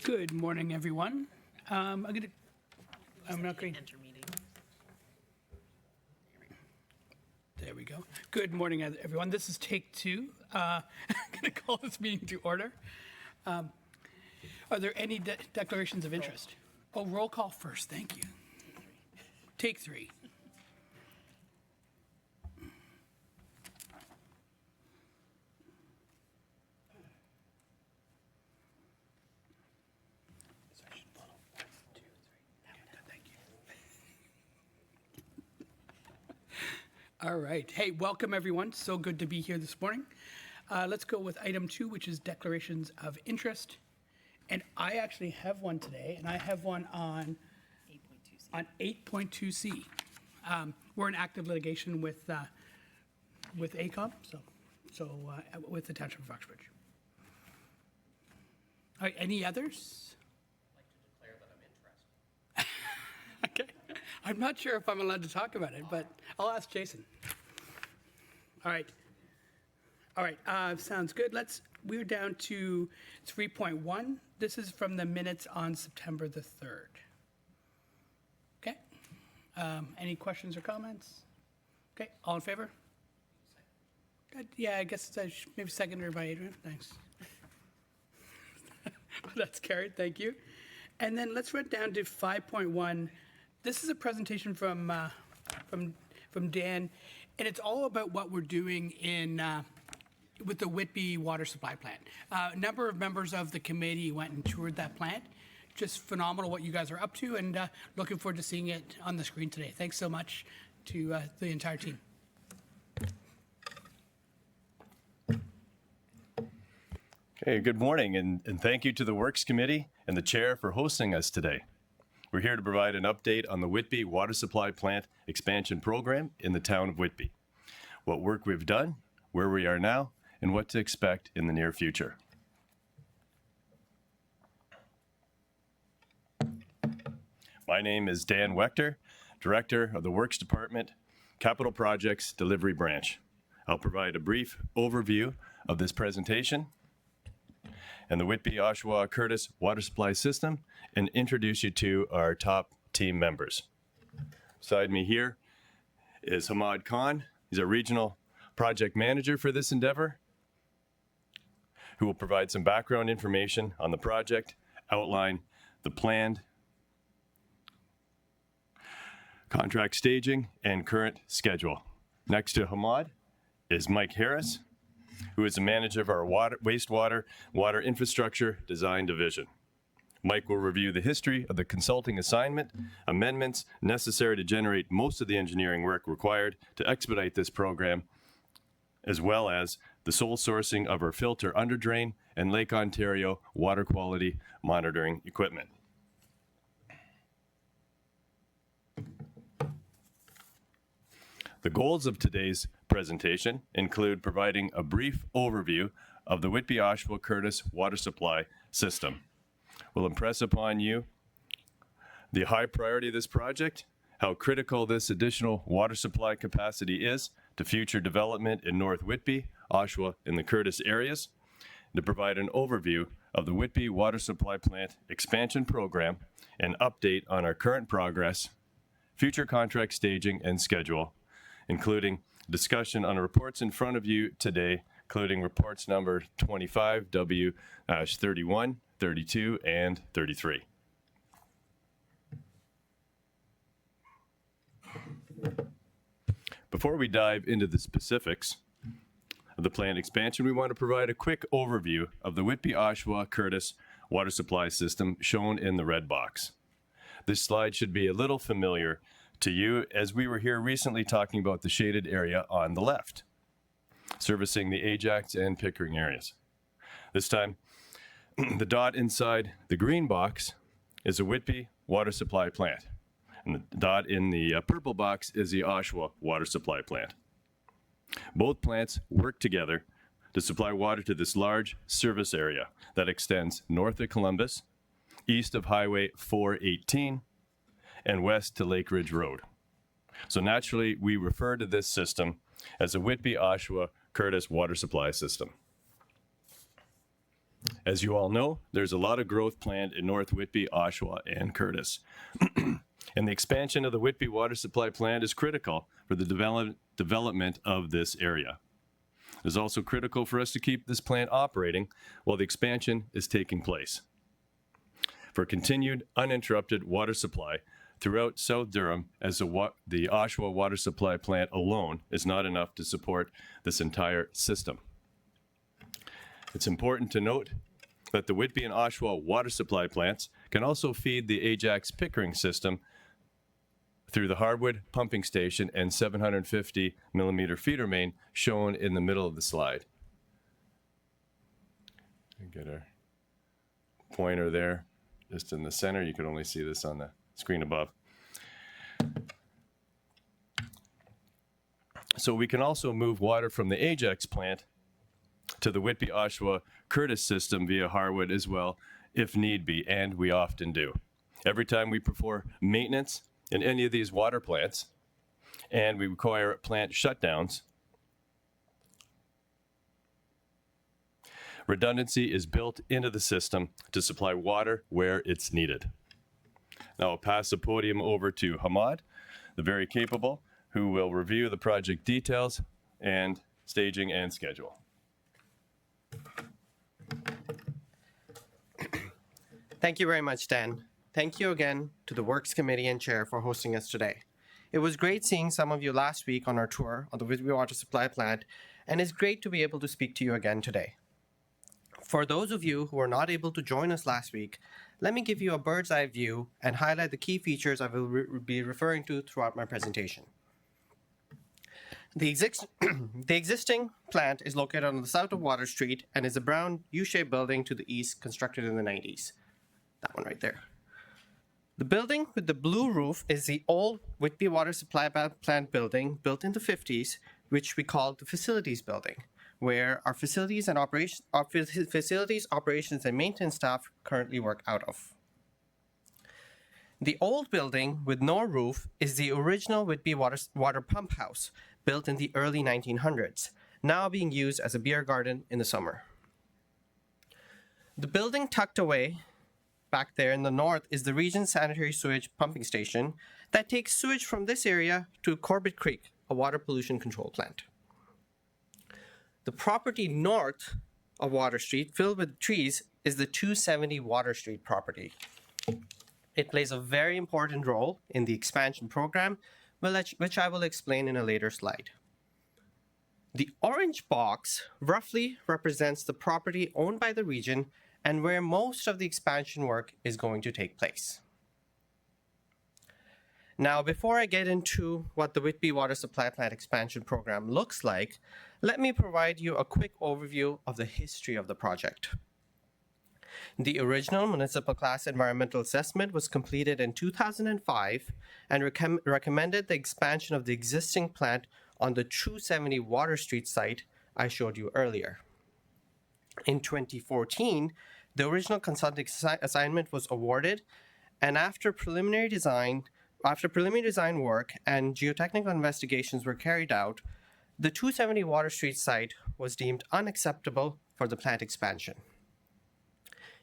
Good morning, everyone. I'm not going Enter meeting. there we go. Good morning, everyone. This is take two. I'm going to call this meeting to order. Are there any declarations of interest? Oh, roll call first. Thank you. Take three. All right. Hey, welcome everyone. So good to be here this morning. Let's go with item 2, which is declarations of interest. And I actually have one today, and I have one on 8.2C. on 8.2C. We're in active litigation with ACOM, so with the Township of Uxbridge. All right, any others? I'd like to declare that I'm interested. Okay. I'm not sure if I'm allowed to talk about it, but I'll ask Jason. All right. All right, sounds good. We're down to 3.1. This is from the minutes on September the 3rd. Okay. Any questions or comments? Okay, all in favor? Good. Yeah, I guess maybe seconded by Adrian. Thanks. That's carried, thank you. And then let's run down to 5.1. This is a presentation from Dan, and it's all about what we're doing with the Whitby water supply plant. A number of members of the committee went and toured that plant. Just phenomenal what you guys are up to, and looking forward to seeing it on the screen today. Thanks so much to the entire team. Okay, good morning, and thank you to the Works Committee and the Chair for hosting us today. We're here to provide an update on the Whitby Water Supply Plant Expansion Program in the town of Whitby, what work we've done, where we are now, and what to expect in the near future. My name is Dan Wechter, Director of the Works Department, Capital Projects Delivery Branch. I'll provide a brief overview of this presentation and the Whitby Oshawa Curtis water supply system and introduce you to our top team members. Beside me here is Hamad Khan. He's a regional project manager for this endeavor, who will provide some background information on the project, outline the planned contract staging and current schedule. Next to Hamad is Mike Harris, who is the manager of our wastewater water infrastructure design division. Mike will review the history of the consulting assignment, amendments necessary to generate most of the engineering work required to expedite this program, as well as the sole sourcing of our filter under drain and Lake Ontario water quality monitoring equipment. The goals of today's presentation include providing a brief overview of the Whitby Oshawa Curtis water supply system. We'll impress upon you the high priority of this project, how critical this additional water supply capacity is to future development in North Whitby, Oshawa, and the Curtis areas, and to provide an overview of the Whitby Water Supply Plant Expansion Program, an update on our current progress, future contract staging and schedule, including discussion on the reports in front of you today, including reports number 25, W-31, 32, and 33. Before we dive into the specifics of the plant expansion, we want to provide a quick overview of the Whitby Oshawa Curtis water supply system shown in the red box. This slide should be a little familiar to you, as we were here recently talking about the shaded area on the left, servicing the Ajax and Pickering areas. This time, the dot inside the green box is a Whitby water supply plant, and the dot in the purple box is the Oshawa water supply plant. Both plants work together to supply water to this large service area that extends north of Columbus, east of Highway 418, and west to Lake Ridge Road. So naturally, we refer to this system as the Whitby Oshawa Curtis water supply system. As you all know, there's a lot of growth planned in North Whitby, Oshawa, and Curtis. And the expansion of the Whitby water supply plant is critical for the development of this area. It is also critical for us to keep this plant operating while the expansion is taking place. For continued uninterrupted water supply throughout South Durham, as the Oshawa water supply plant alone is not enough to support this entire system. It's important to note that the Whitby and Oshawa water supply plants can also feed the Ajax Pickering system through the Hardwood pumping station and 750 millimeter feeder main shown in the middle of the slide. Get our pointer there, just in the center. You can only see this on the screen above. So we can also move water from the Ajax plant to the Whitby Oshawa Curtis system via Harwood as well, if need be, and we often do. Every time we perform maintenance in any of these water plants and we require plant shutdowns, redundancy is built into the system to supply water where it's needed. Now I'll pass the podium over to Hamad, the very capable, who will review the project details and staging and schedule. Thank you very much, Dan. Thank you again to the Works Committee and Chair for hosting us today. It was great seeing some of you last week on our tour of the Whitby Water Supply Plant, and it's great to be able to speak to you again today. For those of you who were not able to join us last week, let me give you a bird's eye view and highlight the key features I will be referring to throughout my presentation. The existing plant is located on the south of Water Street and is a brown U-shaped building to the east constructed in the 90s. That one right there. The building with the blue roof is the old Whitby Water Supply Plant building built in the 50s, which we call the Facilities Building, where our facilities, operations and maintenance staff currently work out of. The old building with no roof is the original Whitby water pump house, built in the early 1900s, now being used as a beer garden in the summer. The building tucked away back there in the north is the region's sanitary sewage pumping station that takes sewage from this area to Corbett Creek, a water pollution control plant. The property north of Water Street, filled with trees, is the 270 Water Street property. It plays a very important role in the expansion program, which I will explain in a later slide. The orange box roughly represents the property owned by the region and where most of the expansion work is going to take place. Now, before I get into what the Whitby Water Supply Plant expansion program looks like, let me provide you a quick overview of the history of the project. The original municipal class environmental assessment was completed in 2005 and recommended the expansion of the existing plant on the 270 Water Street site I showed you earlier. In 2014, the original consulting assignment was awarded, and after preliminary design work and geotechnical investigations were carried out, the 270 Water Street site was deemed unacceptable for the plant expansion.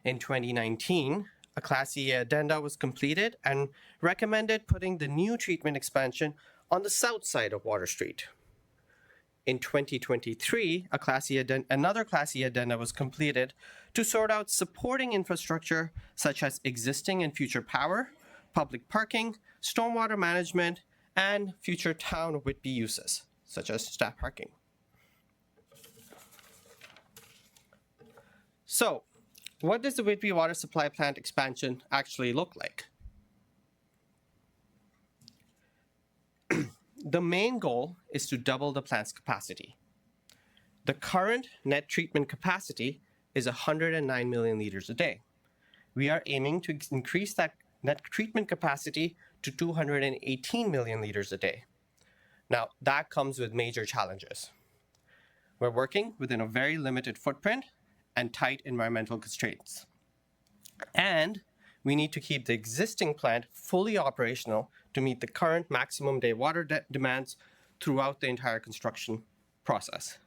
In 2019, a Class E addenda was completed and recommended putting the new treatment expansion on the south side of Water Street. In 2023, another Class E addenda was completed to sort out supporting infrastructure such as existing and future power, public parking, stormwater management, and future town Whitby uses, such as staff parking. So, what does the Whitby Water Supply Plant expansion actually look like? The main goal is to double the plant's capacity. The current net treatment capacity is 109 million liters a day. We are aiming to increase that net treatment capacity to 218 million liters a day. Now, that comes with major challenges. We're working within a very limited footprint and tight environmental constraints. And we need to keep the existing plant fully operational to meet the current maximum day water demands throughout the entire construction process.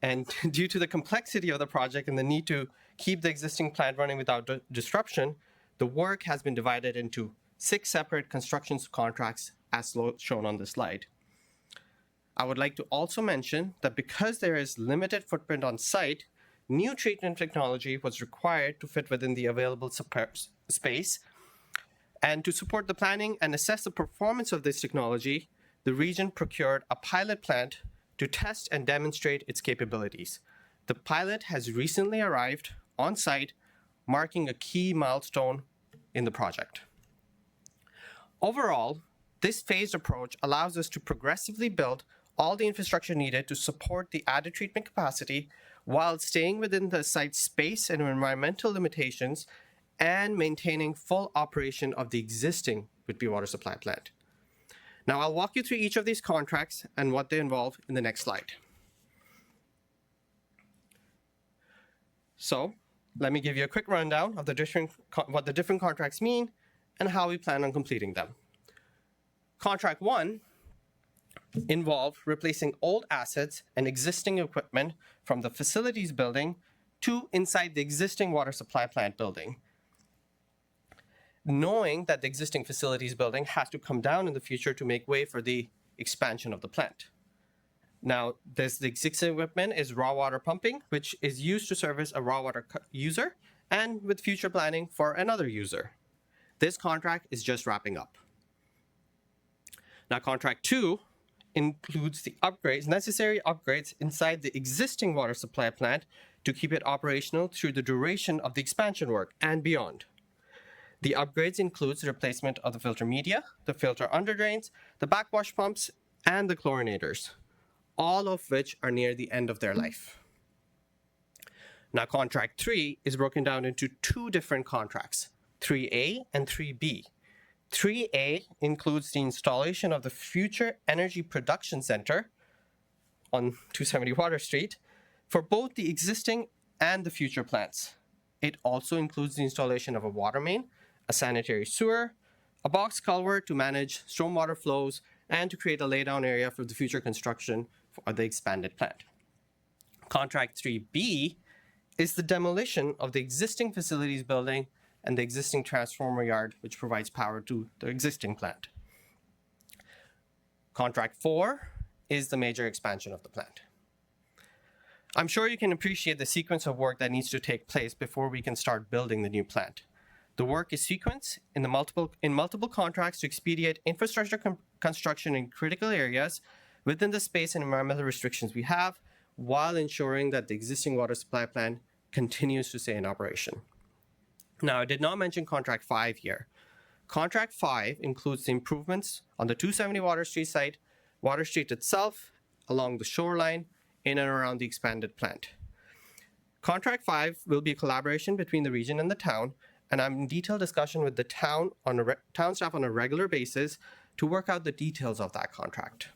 And due to the complexity of the project and the need to keep the existing plant running without disruption, the work has been divided into 6 separate construction contracts as shown on the slide. I would like to also mention that because there is limited footprint on site, new treatment technology was required to fit within the available space. And to support the planning and assess the performance of this technology, the region procured a pilot plant to test and demonstrate its capabilities. The pilot has recently arrived on site, marking a key milestone in the project. Overall, this phased approach allows us to progressively build all the infrastructure needed to support the added treatment capacity while staying within the site's space and environmental limitations and maintaining full operation of the existing Whitby water supply plant. Now, I'll walk you through each of these contracts and what they involve in the next slide. So, let me give you a quick rundown of what the different contracts mean and how we plan on completing them. Contract 1 involved replacing old assets and existing equipment from the facilities building to inside the existing water supply plant building, knowing that the existing facilities building has to come down in the future to make way for the expansion of the plant. Now, the existing equipment is raw water pumping, which is used to service a raw water user, and with future planning for another user. This contract is just wrapping up. Now, contract 2 includes the necessary upgrades inside the existing water supply plant to keep it operational through the duration of the expansion work and beyond. The upgrades includes the replacement of the filter media, the filter underdrains, the backwash pumps, and the chlorinators, all of which are near the end of their life. Now, contract 3 is broken down into 2 different contracts, 3A and 3B. 3A includes the installation of the Future Energy Production Center on 270 Water Street for both the existing and the future plants. It also includes the installation of a water main, a sanitary sewer, a box culvert to manage stormwater flows, and to create a laydown area for the future construction for the expanded plant. Contract 3B is the demolition of the existing facilities building and the existing transformer yard, which provides power to the existing plant. Contract 4 is the major expansion of the plant. I'm sure you can appreciate the sequence of work that needs to take place before we can start building the new plant. The work is sequenced in multiple contracts to expedite infrastructure construction in critical areas within the space and environmental restrictions we have, while ensuring that the existing water supply plant continues to stay in operation. Now, I did not mention Contract 5 here. Contract 5 includes the improvements on the 270 Water Street site, Water Street itself, along the shoreline, in and around the expanded plant. Contract 5 will be a collaboration between the region and the town, and I'm in detailed discussion with the town staff on a regular basis to work out the details of that contract.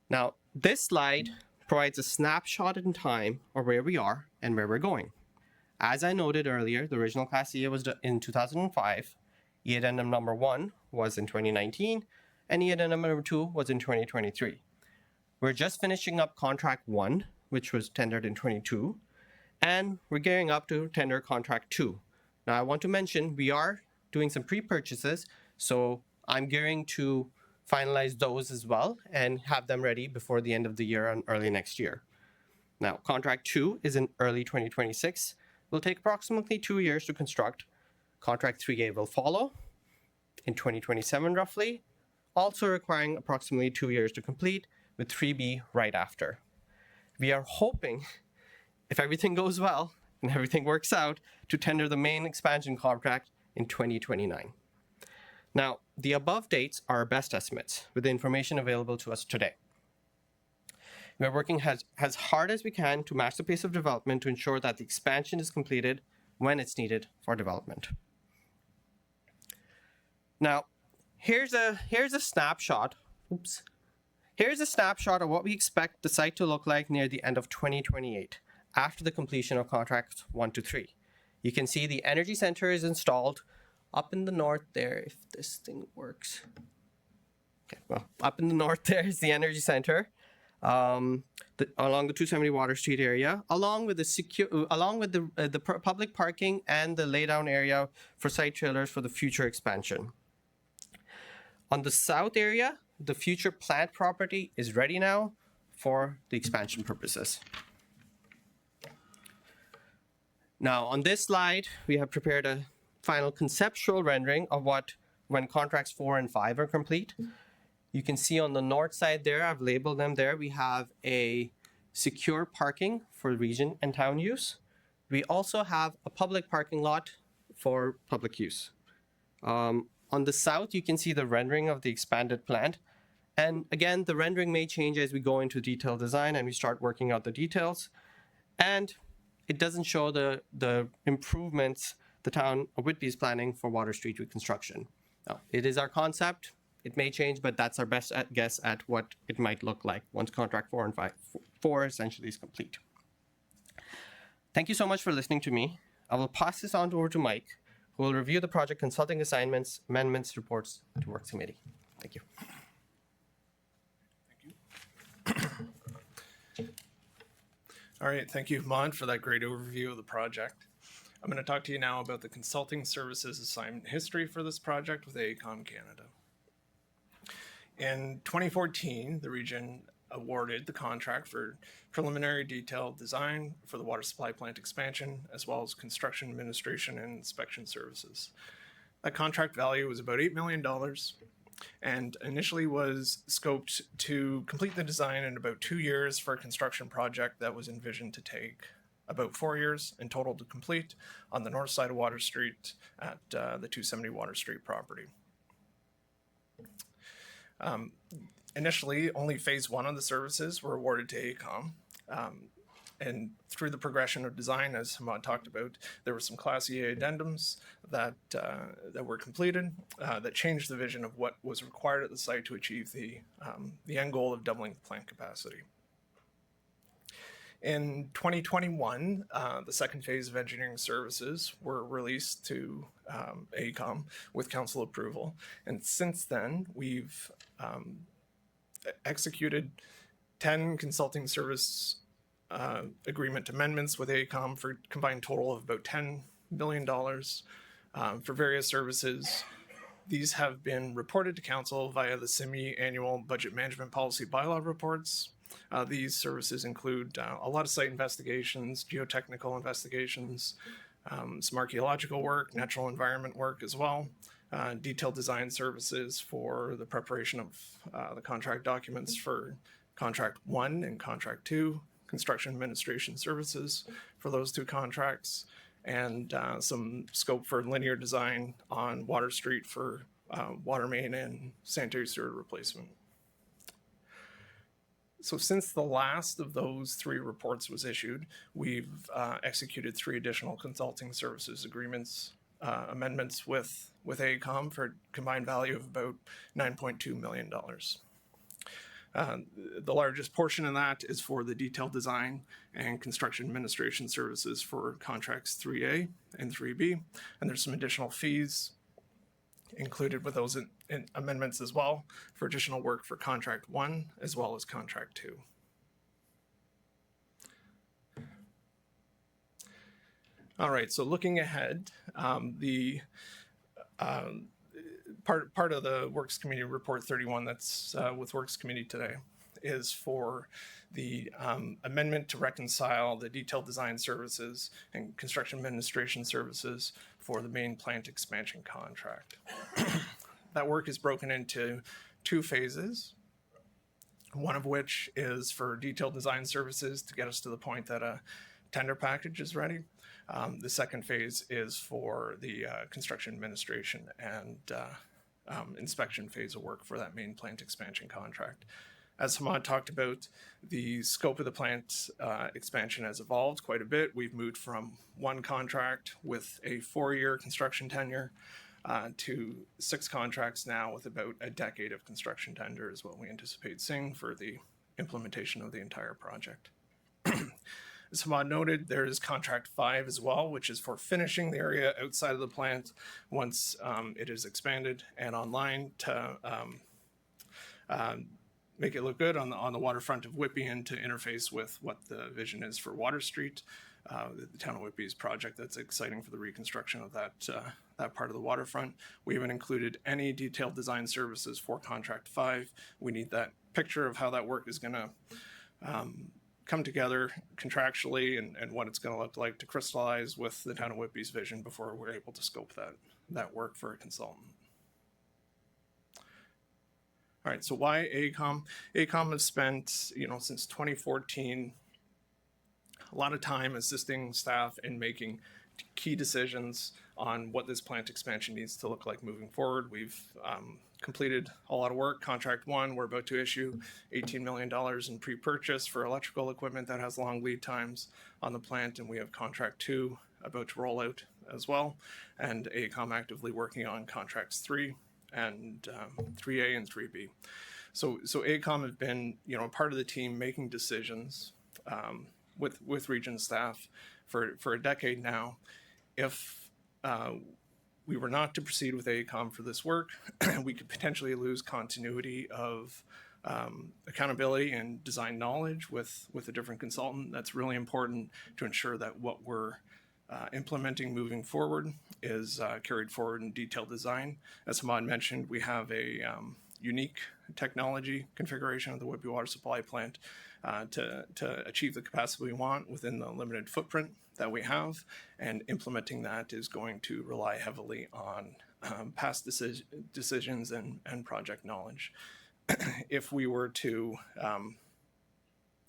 Now, this slide provides a snapshot in time of where we are and where we're going. As I noted earlier, the original Class EA was in 2005, EA Addendum number 1 was in 2019, and EA Addendum number 2 was in 2023. We're just finishing up Contract 1, which was tendered in 22, and we're gearing up to tender Contract 2. Now, I want to mention we are doing some pre-purchases, so I'm gearing to finalize those as well and have them ready before the end of the year and early next year. Now, Contract 2 is in early 2026. Will take approximately 2 years to construct. Contract 3A will follow in 2027 roughly, also requiring approximately 2 years to complete, with 3B right after. We are hoping, if everything goes well and everything works out, to tender the main expansion contract in 2029. Now, the above dates are our best estimates with the information available to us today. We are working as hard as we can to match the pace of development to ensure that the expansion is completed when it's needed for development. Now, here's a snapshot. Here's a snapshot of what we expect the site to look like near the end of 2028, after the completion of contracts 1 to 3. You can see the energy center is installed up in the north there, if this thing works. Okay, well, up in the north there is the Energy Center, along the 270 Water Street area, along with the public parking and the laydown area for site trailers for the future expansion. On the south area, the future plant property is ready now for the expansion purposes. Now, on this slide, we have prepared a final conceptual rendering of when contracts 4 and 5 are complete. You can see on the north side there, I've labeled them there, we have a secure parking for region and town use. We also have a public parking lot for public use. On the south, you can see the rendering of the expanded plant. And again, the rendering may change as we go into detailed design and we start working out the details. And it doesn't show the improvements the town of Whitby is planning for Water Street reconstruction. Now, it is our concept. It may change, but that's our best guess at what it might look like once contract 4 and 4 essentially is complete. Thank you so much for listening to me. I will pass this on over to Mike, who will review the project consulting assignments, amendments, reports to Works Committee. Thank you. All right, thank you, Ahmad, for that great overview of the project. I'm going to talk to you now about the consulting services assignment history for this project with AECOM Canada. In 2014, the region awarded the contract for preliminary detailed design for the water supply plant expansion, as well as construction, administration, and inspection services. That contract value was about $8 million and initially was scoped to complete the design in about 2 years for a construction project that was envisioned to take about 4 years in total to complete on the north side of Water Street at the 270 Water Street property. Initially, only phase 1 of the services were awarded to AECOM. And through the progression of design, as Ahmad talked about, there were some Class EA addendums that were completed that changed the vision of what was required at the site to achieve the end goal of doubling the plant capacity. In 2021, the second phase of engineering services were released to AECOM with council approval. And since then, we've executed 10 consulting service agreement amendments with AECOM for a combined total of about $10 billion for various services. These have been reported to council via the semi-annual budget management policy bylaw reports. These services include a lot of site investigations, geotechnical investigations, some archaeological work, natural environment work as well, detailed design services for the preparation of the contract documents for contract 1 and contract 2, construction administration services for those 2 contracts, and some scope for linear design on Water Street for water main and sanitary sewer replacement. So since the last of those 3 reports was issued, we've executed 3 additional consulting services agreements, amendments with AECOM for a combined value of about $9.2 million. The largest portion of that is for the detailed design and construction administration services for contracts 3A and 3B, and there's some additional fees included with those amendments as well for additional work for contract 1 as well as contract 2. All right, so looking ahead, the part of the Works Committee Report 31 that's with Works Committee today is for the amendment to reconcile the detailed design services and construction administration services for the main plant expansion contract. That work is broken into 2 phases, one of which is for detailed design services to get us to the point that a tender package is ready. The second phase is for the construction administration and inspection phase of work for that main plant expansion contract. As Ahmad talked about, the scope of the plant expansion has evolved quite a bit. We've moved from 1 contract with a 4-year construction tenure to 6 contracts now with about a decade of construction tenure is what we anticipate seeing for the implementation of the entire project. As Ahmad noted, there is contract 5 as well, which is for finishing the area outside of the plant once it is expanded and online to make it look good on the waterfront of Whitby and to interface with what the vision is for Water Street, the town of Whitby's project that's exciting for the reconstruction of that part of the waterfront. We haven't included any detailed design services for Contract 5. We need that picture of how that work is going to come together contractually and what it's going to look like to crystallize with the town of Whitby's vision before we're able to scope that work for a consultant. All right, so why AECOM? AECOM has spent, since 2014, a lot of time assisting staff in making key decisions on what this plant expansion needs to look like moving forward. We've completed a lot of work. Contract 1, we're about to issue $18 million in pre-purchase for electrical equipment that has long lead times on the plant, and we have Contract 2 about to roll out as well, and AECOM actively working on Contracts 3 and 3A and 3B. So AECOM have been, part of the team making decisions with region staff for a decade now. If we were not to proceed with AECOM for this work, we could potentially lose continuity of accountability and design knowledge with a different consultant. That's really important to ensure that what we're implementing moving forward is carried forward in detailed design. As Hamad mentioned, we have a unique technology configuration of the Whitby Water Supply Plant to achieve the capacity we want within the limited footprint that we have, and implementing that is going to rely heavily on past decisions and project knowledge. If we were to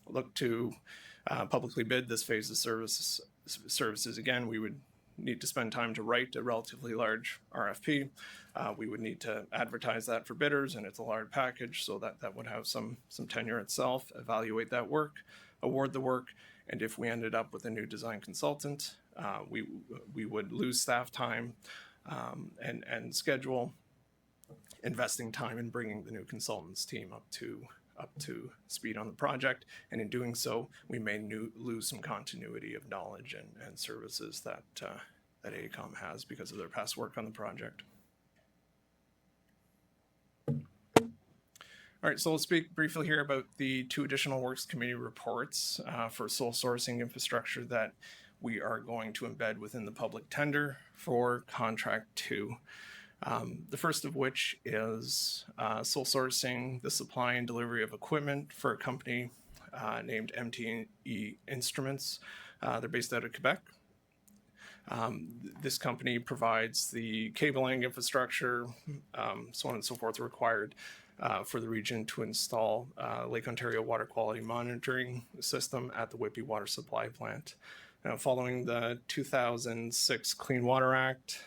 look to publicly bid this phase of services again, we would need to spend time to write a relatively large RFP. We would need to advertise that for bidders, and it's a large package, so that would have some tenure itself, evaluate that work, award the work, and if we ended up with a new design consultant, we would lose staff time and schedule, investing time in bringing the new consultants team up to speed on the project, and in doing so, we may lose some continuity of knowledge and services that AECOM has because of their past work on the project. All right, so we'll speak briefly here about the 2 additional Works Committee reports for sole sourcing infrastructure that we are going to embed within the public tender for Contract 2. The first of which is sole sourcing the supply and delivery of equipment for a company named MTE Instruments. They're based out of Quebec. This company provides the cabling infrastructure, so on and so forth, required for the region to install Lake Ontario water quality monitoring system at the Whitby Water Supply Plant. Now, following the 2006 Clean Water Act,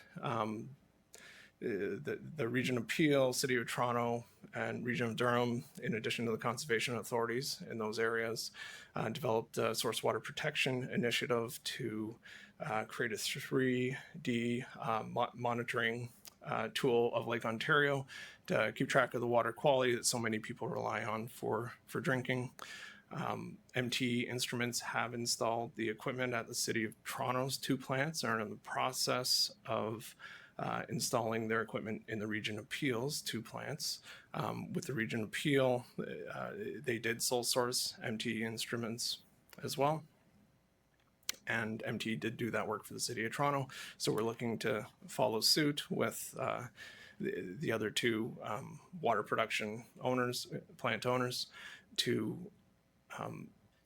the Region of Peel, City of Toronto, and Region of Durham, in addition to the conservation authorities in those areas, developed a source water protection initiative to create a 3D monitoring tool of Lake Ontario to keep track of the water quality that so many people rely on for drinking. MTE Instruments have installed the equipment at the City of Toronto's 2 plants and are in the process of installing their equipment in the Region of Peel's 2 plants. With the Region of Peel, they did sole source MTE Instruments as well. And MTE did do that work for the City of Toronto. So we're looking to follow suit with the other 2 water production owners, plant owners, to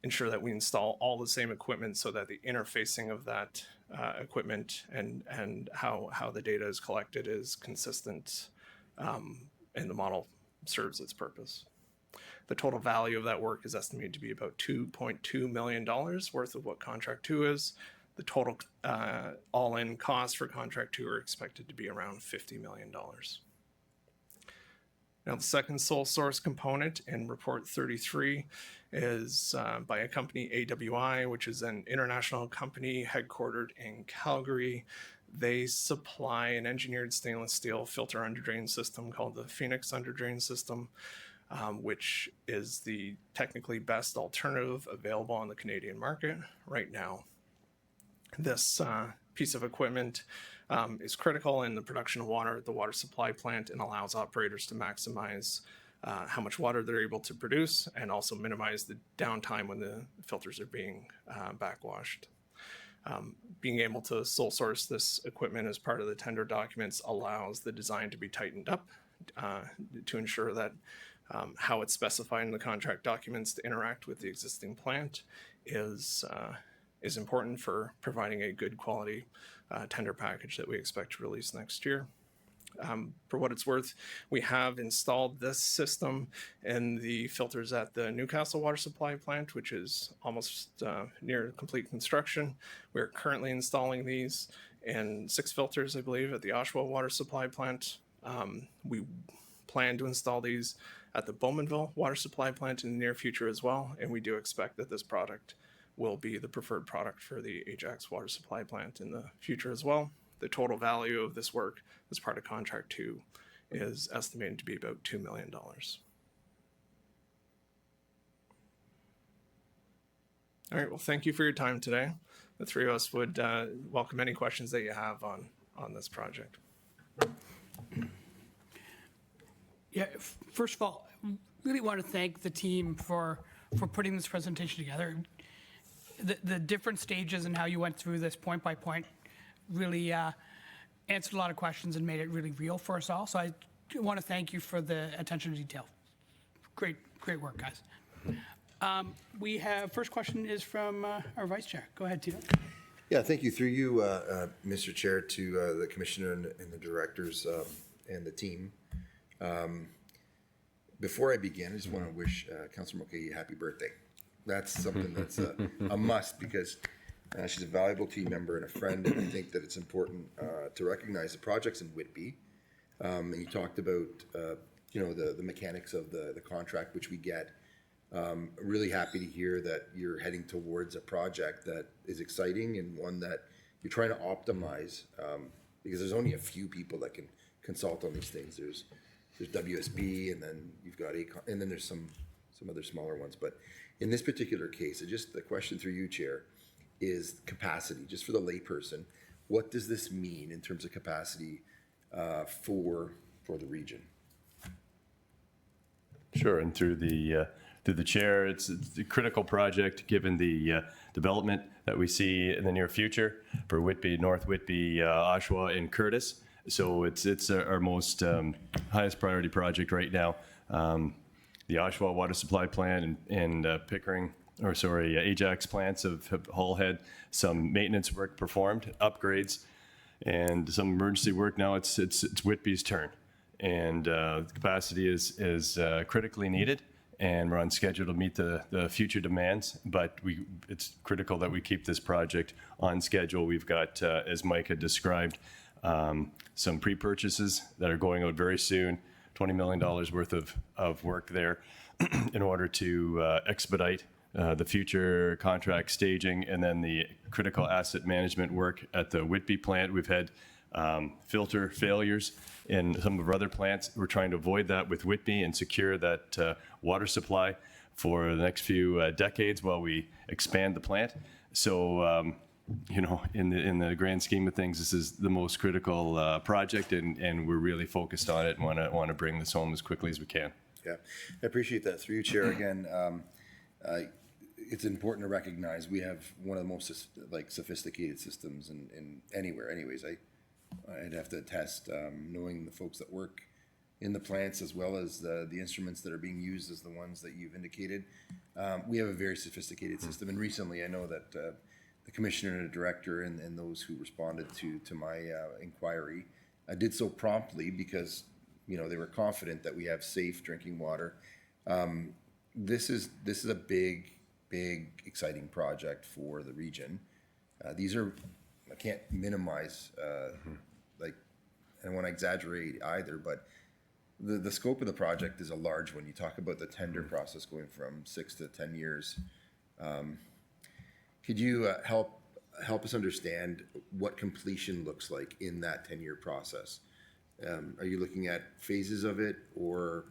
ensure that we install all the same equipment so that the interfacing of that equipment and how the data is collected is consistent, and the model serves its purpose. The total value of that work is estimated to be about $2.2 million worth of what Contract 2 is. The total all-in cost for Contract 2 are expected to be around $50 million. Now, the second sole source component in Report 33 is by a company, AWI, which is an international company headquartered in Calgary. They supply an engineered stainless steel filter underdrain system called the Phoenix Underdrain System, which is the technically best alternative available on the Canadian market right now. This piece of equipment is critical in the production of water at the water supply plant and allows operators to maximize how much water they're able to produce, and also minimize the downtime when the filters are being backwashed. Being able to sole source this equipment as part of the tender documents allows the design to be tightened up to ensure that how it's specified in the contract documents to interact with the existing plant is important for providing a good quality tender package that we expect to release next year. For what it's worth, we have installed this system in the filters at the Newcastle water supply plant, which is almost near complete construction. We're currently installing these in 6 filters, I believe, at the Oshawa water supply plant. We plan to install these at the Bowmanville water supply plant in the near future as well, and we do expect that this product will be the preferred product for the Ajax water supply plant in the future as well. The total value of this work as part of contract 2 is estimated to be about $2 million. All right, well, thank you for your time today. The 3 of us would welcome any questions that you have on this project. Yeah, first of all, really want to thank the team for putting this presentation together. The different stages and how you went through this point by point really answered a lot of questions and made it really real for us all. So I want to thank you for the attention to detail. Great work, guys. We have, first question is from our vice chair. Go ahead, Tito. Yeah, thank you. Through you, Mr. Chair, to the commissioner and the directors and the team. Before I begin, I just want to wish Councillor Mulcahy a happy birthday. That's something that's a must, because she's a valuable team member and a friend, and I think that it's important to recognize the projects in Whitby. And you talked about the mechanics of the contract, which we get. Really happy to hear that you're heading towards a project that is exciting and one that you're trying to optimize, because there's only a few people that can consult on these things. There's WSB, and then you've got AECOM, and then there's some other smaller ones. But in this particular case, the question through you, Chair, is capacity. Just for the layperson, what does this mean in terms of capacity for the region? Sure, and through the chair, it's a critical project given the development that we see in the near future for Whitby, North Whitby, Oshawa, and Curtis. So it's our most highest priority project right now. The Oshawa water supply plant and Ajax plants have all had some maintenance work performed, upgrades, and some emergency work. Now it's Whitby's turn, and the capacity is critically needed, and we're on schedule to meet the future demands. But it's critical that we keep this project on schedule. We've got, as Mike had described, some pre-purchases that are going out very soon, $20 million worth of work there in order to expedite the future contract staging, and then the critical asset management work at the Whitby plant. We've had filter failures in some of our other plants. We're trying to avoid that with Whitby and secure that water supply for the next few decades while we expand the plant. So, in the grand scheme of things, this is the most critical project, and we're really focused on it and want to bring this home as quickly as we can. Yeah, I appreciate that. Through you, Chair, again, it's important to recognize we have one of the most sophisticated systems in anywhere. Anyways, I'd have to attest, knowing the folks that work in the plants as well as the instruments that are being used as the ones that you've indicated. We have a very sophisticated system, and recently I know that the commissioner and the director and those who responded to my inquiry did so promptly because they were confident that we have safe drinking water. This is a big, exciting project for the region. These are, I can't minimize, I don't want to exaggerate either, but the scope of the project is a large one. You talk about the tender process going from 6 to 10 years. Could you help us understand what completion looks like in that 10-year process? Are you looking at phases of it, or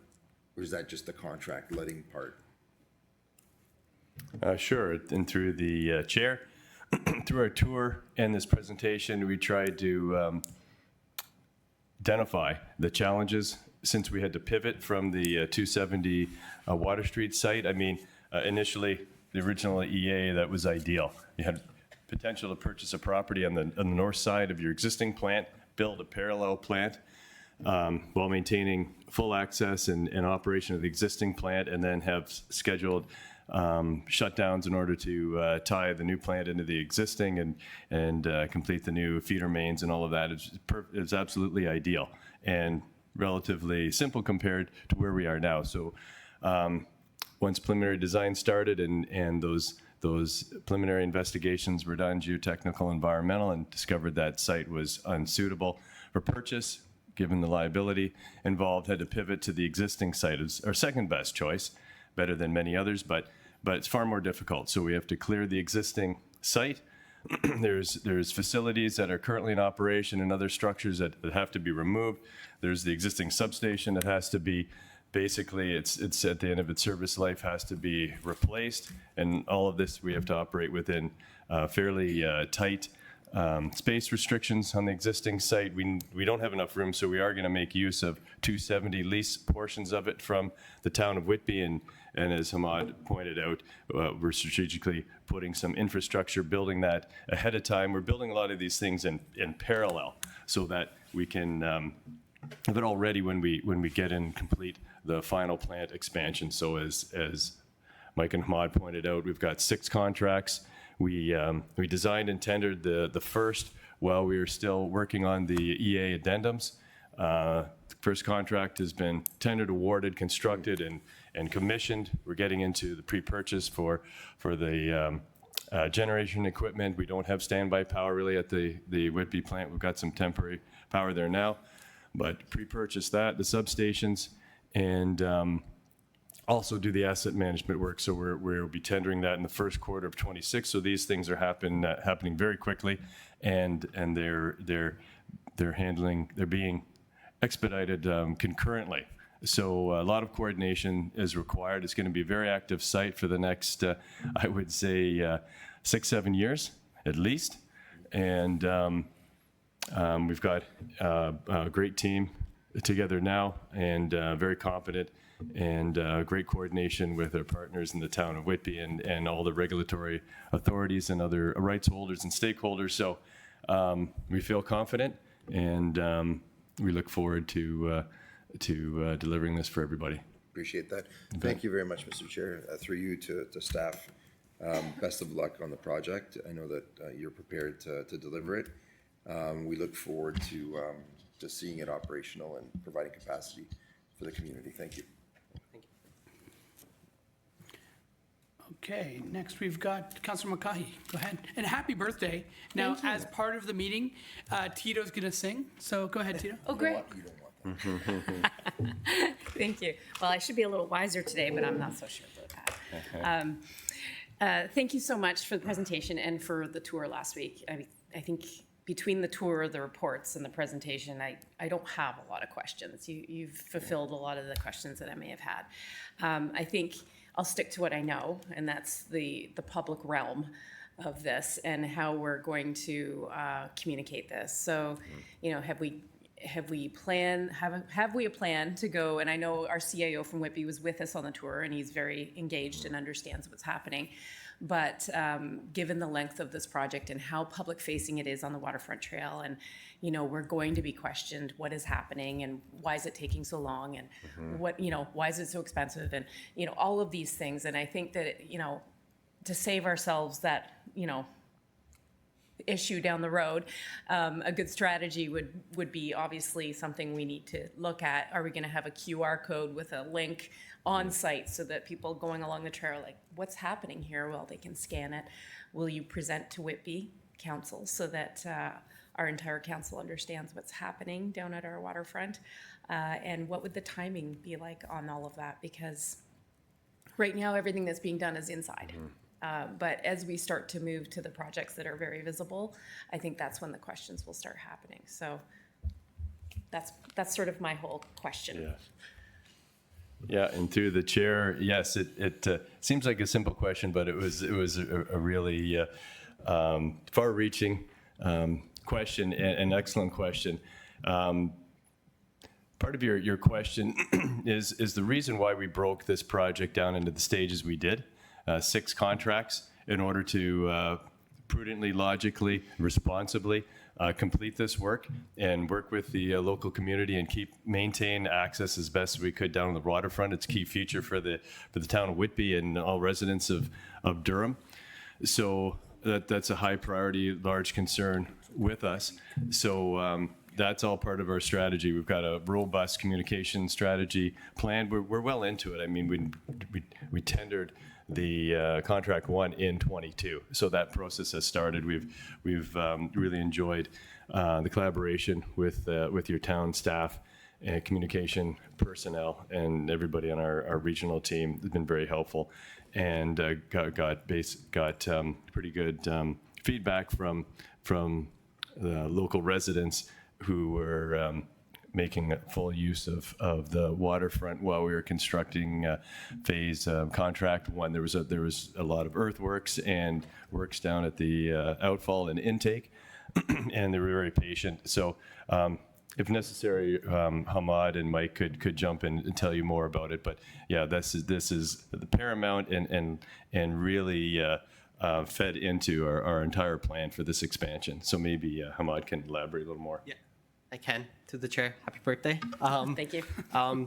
is that just the contract letting part? Sure, and through the chair, through our tour and this presentation, we tried to identify the challenges since we had to pivot from the 270 Water Street site. I mean, initially, the original EA, that was ideal. You had potential to purchase a property on the north side of your existing plant, build a parallel plant, while maintaining full access and operation of the existing plant, and then have scheduled shutdowns in order to tie the new plant into the existing and complete the new feeder mains and all of that. It's absolutely ideal and relatively simple compared to where we are now. So once preliminary design started and those preliminary investigations were done, geotechnical, environmental, and discovered that site was unsuitable for purchase, given the liability involved, had to pivot to the existing site as our second best choice, better than many others, but it's far more difficult. So we have to clear the existing site. There's facilities that are currently in operation and other structures that have to be removed. There's the existing substation that has to be, basically, it's at the end of its service life, has to be replaced. And all of this, we have to operate within fairly tight space restrictions on the existing site. We don't have enough room, so we are going to make use of 270 lease portions of it from the town of Whitby. And as Hamad pointed out, we're strategically putting some infrastructure, building that ahead of time. We're building a lot of these things in parallel so that we can have it all ready when we get in complete the final plant expansion. So as Mike and Hamad pointed out, we've got 6 contracts. We designed and tendered the first while we were still working on the EA addendums. The first contract has been tendered, awarded, constructed, and commissioned. We're getting into the pre-purchase for the generation equipment. We don't have standby power really at the Whitby plant. We've got some temporary power there now, but pre-purchase that, the substations, and also do the asset management work. So we'll be tendering that in the first quarter of 26. So these things are happening very quickly, and they're being expedited concurrently. So a lot of coordination is required. It's going to be a very active site for the next, I would say, 6-7 years at least. And we've got a great team together now, and very confident, and great coordination with our partners in the town of Whitby and all the regulatory authorities and other rights holders and stakeholders. So we feel confident, and we look forward to delivering this for everybody. Appreciate that. Thank you very much, Mr. Chair. Through you to staff, best of luck on the project. I know that you're prepared to deliver it. We look forward to seeing it operational and providing capacity for the community. Thank you. Okay, next we've got Councilor Mulcahy. Go ahead. And happy birthday. Now, as part of the meeting, Tito's going to sing. So go ahead, Tito. Oh, great. You don't want that. Thank you. Well, I should be a little wiser today, but I'm not so sure about that. Thank you so much for the presentation and for the tour last week. I think between the tour, the reports, and the presentation, I don't have a lot of questions. You've fulfilled a lot of the questions that I may have had. I think I'll stick to what I know, and that's the public realm of this and how we're going to communicate this. So, have we a plan to go? And I know our CAO from Whitby was with us on the tour, and he's very engaged and understands what's happening. But given the length of this project and how public facing it is on the Waterfront Trail, and we're going to be questioned what is happening and why is it taking so long, and why is it so expensive, and all of these things. And I think that to save ourselves that issue down the road, a good strategy would be obviously something we need to look at. Are we going to have a QR code with a link on site so that people going along the trail are like, what's happening here? Well, they can scan it. Will you present to Whitby Council so that our entire council understands what's happening down at our waterfront? And what would the timing be like on all of that? Because right now everything that's being done is inside. But as we start to move to the projects that are very visible, I think that's when the questions will start happening. So that's sort of my whole question. Yeah. Yeah, and through the chair, yes, it seems like a simple question, but it was a really far-reaching question, and an excellent question. part of your question is the reason why we broke this project down into the stages we did, 6 contracts, in order to prudently, logically, responsibly complete this work and work with the local community and maintain access as best we could down on the waterfront. It's a key feature for the town of Whitby and all residents of Durham. So that's a high priority, large concern with us. So that's all part of our strategy. We've got a robust communication strategy planned. We're well into it. I mean, we tendered the contract 1 in 22, so that process has started. We've really enjoyed the collaboration with your town staff and communication personnel, and everybody on our regional team has been very helpful, and got pretty good feedback from the local residents who were making full use of the waterfront while we were constructing phase contract 1. There was a lot of earthworks and works down at the outfall and intake, and they were very patient. So if necessary, Hamad and Mike could jump in and tell you more about it. But yeah, this is the paramount and really fed into our entire plan for this expansion. So maybe Hamad can elaborate a little more. Yeah, I can. To the chair, happy birthday. Thank you.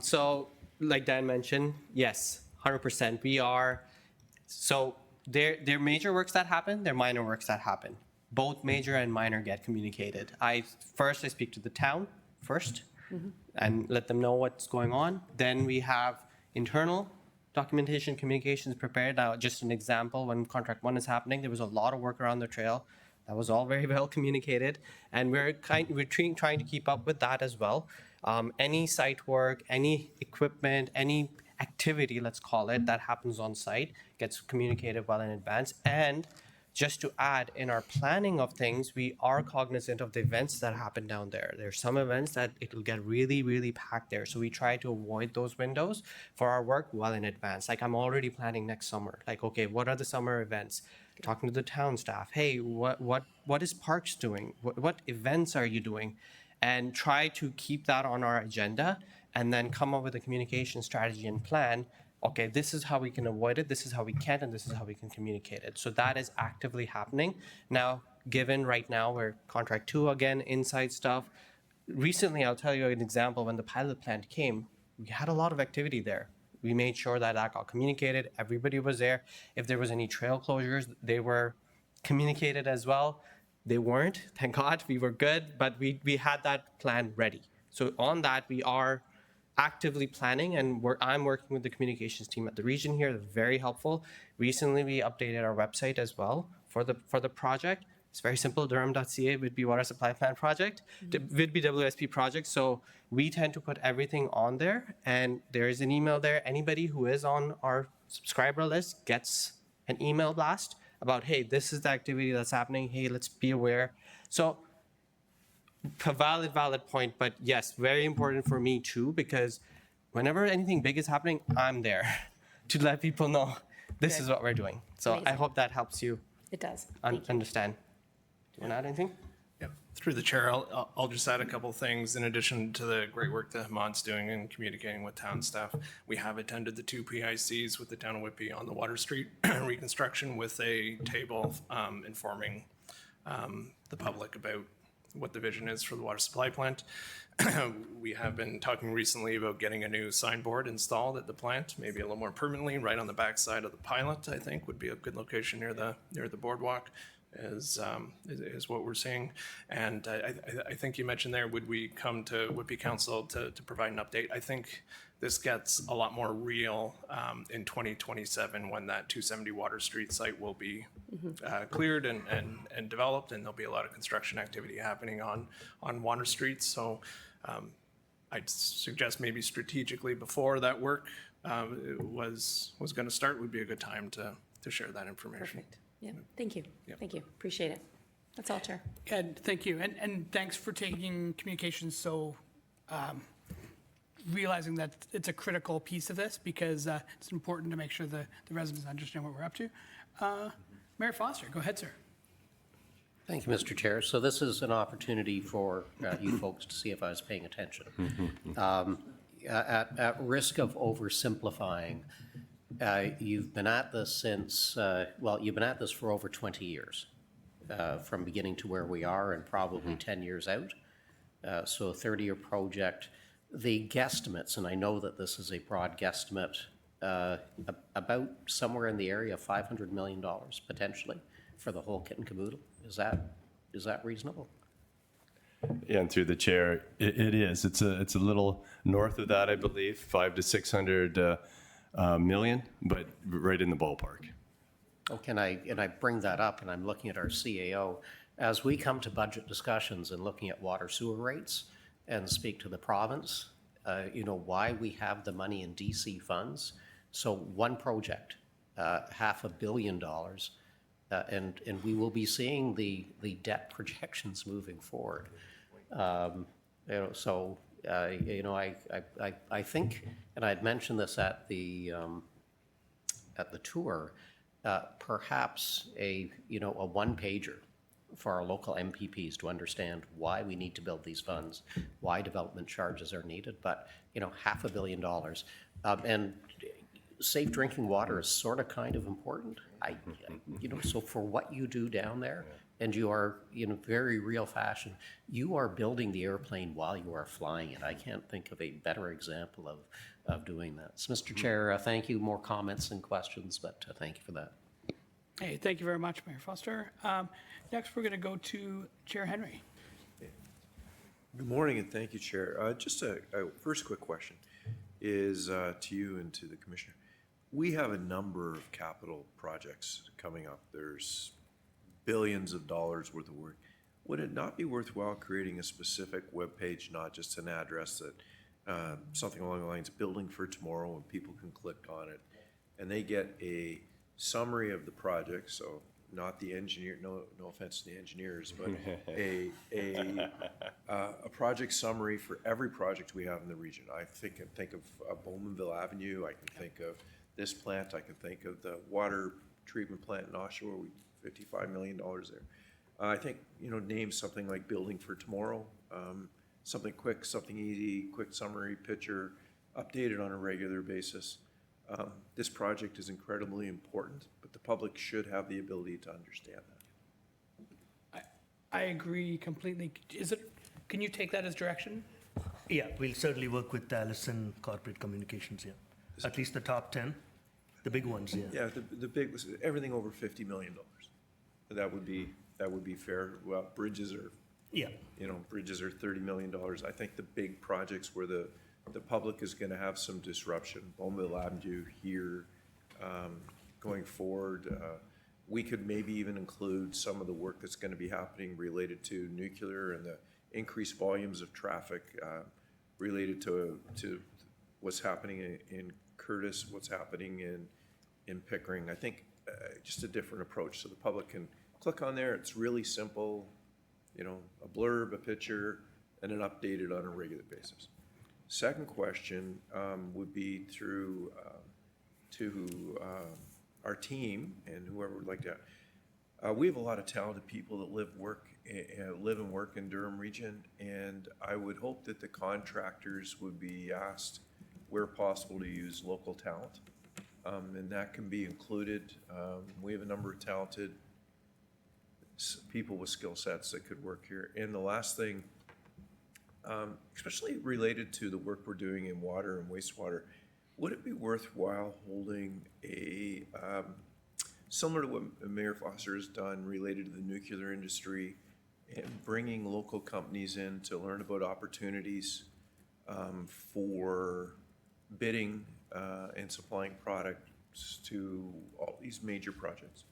So, like Dan mentioned, yes, 100%. We are. So there are major works that happen. There are minor works that happen. Both major and minor get communicated. I speak to the town first, and let them know what's going on. Then we have internal documentation communications prepared. Now, just an example, when contract 1 is happening, there was a lot of work around the trail. That was all very well communicated, and we're trying to keep up with that as well. Any site work, any equipment, any activity, let's call it, that happens on site gets communicated well in advance. And just to add, in our planning of things, we are cognizant of the events that happen down there. There's some events that it'll get really, really packed there. So we try to avoid those windows for our work well in advance. Like, I'm already planning next summer. Like, okay, what are the summer events? Talking to the town staff. Hey, what is Parks doing? What events are you doing? And try to keep that on our agenda, and then come up with a communication strategy and plan. Okay, this is how we can avoid it, this is how we can't, and this is how we can communicate it. So that is actively happening. Now, given right now we're contract 2 again, inside stuff. Recently, I'll tell you an example. When the pilot plant came, we had a lot of activity there. We made sure that got communicated. Everybody was there. If there was any trail closures, they were communicated as well. They weren't, thank God, we were good, but we had that plan ready. So on that, we are actively planning, and I'm working with the communications team at the region here. They're very helpful. Recently, we updated our website as well for the project. It's very simple, durham.ca, Whitby Water Supply Plant Project, Whitby WSP project. So we tend to put everything on there, and there is an email there. Anybody who is on our subscriber list gets an email blast about, hey, this is the activity that's happening. Hey, let's be aware. So a valid point, but yes, very important for me too, because whenever anything big is happening, I'm there to let people know this is what we're doing. So I Amazing. hope that helps you It does. Thank you. understand. Do you want to add anything? Yeah, through the chair, I'll just add a couple of things in addition to the great work that Hamad's doing in communicating with town staff. We have attended the 2 PICs with the town of Whitby on the Water Street reconstruction with a table informing the public about what the vision is for the water supply plant. We have been talking recently about getting a new signboard installed at the plant, maybe a little more permanently, right on the backside of the pilot, I think would be a good location near the boardwalk. Is what we're seeing. And I think you mentioned there, would we come to Whitby Council to provide an update? I think this gets a lot more real in 2027 when that 270 Water Street site will be cleared and developed, and there'll be a lot of construction activity happening on Water Street. So I'd suggest maybe strategically before that work was going to start would be a good time to share that information. Perfect. Yeah, thank you. Thank you. Appreciate it. That's all, Chair. Ed, thank you. And thanks for taking communications so, realizing that it's a critical piece of this, because it's important to make sure the residents understand what we're up to. Mayor Foster, go ahead, sir. Thank you, Mr. Chair. So this is an opportunity for you folks to see if I was paying attention. At risk of oversimplifying, you've been at this since, you've been at this for over 20 years, from beginning to where we are and probably 10 years out. So a 30-year project. The guesstimates, and I know that this is a broad guesstimate, about somewhere in the area of $500 million potentially for the whole kit and caboodle. Is that reasonable? Yeah, and through the chair, it is. It's a little north of that, I believe, 500 to 600 million, but right in the ballpark. Oh, and I bring that up, and I'm looking at our CAO. As we come to budget discussions and looking at water sewer rates and speak to the province, why we have the money in DC funds. So one project, $500 million, and we will be seeing the debt projections moving forward. I think, and I had mentioned this at the tour, perhaps a one-pager for our local MPPs to understand why we need to build these funds, why development charges are needed, but $500 million, and safe drinking water is sort of kind of important. So for what you do down there, and you are, in very real fashion, you are building the airplane while you are flying it. I can't think of a better example of doing that. So, Mr. Chair, thank you. More comments and questions, but thank you for that. Hey, thank you very much, Mayor Foster. Next, we're going to go to Chair Henry. Good morning, and thank you, Chair. Just a first quick question is to you and to the Commissioner. We have a number of capital projects coming up. There's billions of dollars worth of work. Would it not be worthwhile creating a specific webpage, not just an address that something along the lines of Building for Tomorrow, and people can click on it and they get a summary of the project? So not the engineer, no offense to the engineers, but a project summary for every project we have in the region. I think of Bowmanville Avenue. I can think of this plant. I can think of the water treatment plant in Oshawa. $55 million there. I think, name something like Building for Tomorrow, something quick, something easy, quick summary, picture, updated on a regular basis. This project is incredibly important, but the public should have the ability to understand that. I agree completely. Can you take that as direction? Yeah, we'll certainly work with Allison Corporate Communications, yeah. At least the top 10, the big ones, yeah. Yeah, the big, everything over $50 million. That would be fair. Well, bridges are, bridges are $30 million. I think the big projects where the public is going to have some disruption, Bowmanville Avenue here, going forward, we could maybe even include some of the work that's going to be happening related to nuclear and the increased volumes of traffic related to what's happening in Curtis, what's happening in Pickering. I think just a different approach so the public can click on there. It's really simple, a blurb, a picture, and then updated on a regular basis. Second question would be through to our team and whoever would like to. We have a lot of talented people that live and work in Durham region, and I would hope that the contractors would be asked, where possible, to use local talent. And that can be included. We have a number of talented people with skill sets that could work here. And the last thing, especially related to the work we're doing in water and wastewater, would it be worthwhile holding a, similar to what Mayor Foster has done related to the nuclear industry, and bringing local companies in to learn about opportunities for bidding and supplying products to all these major projects?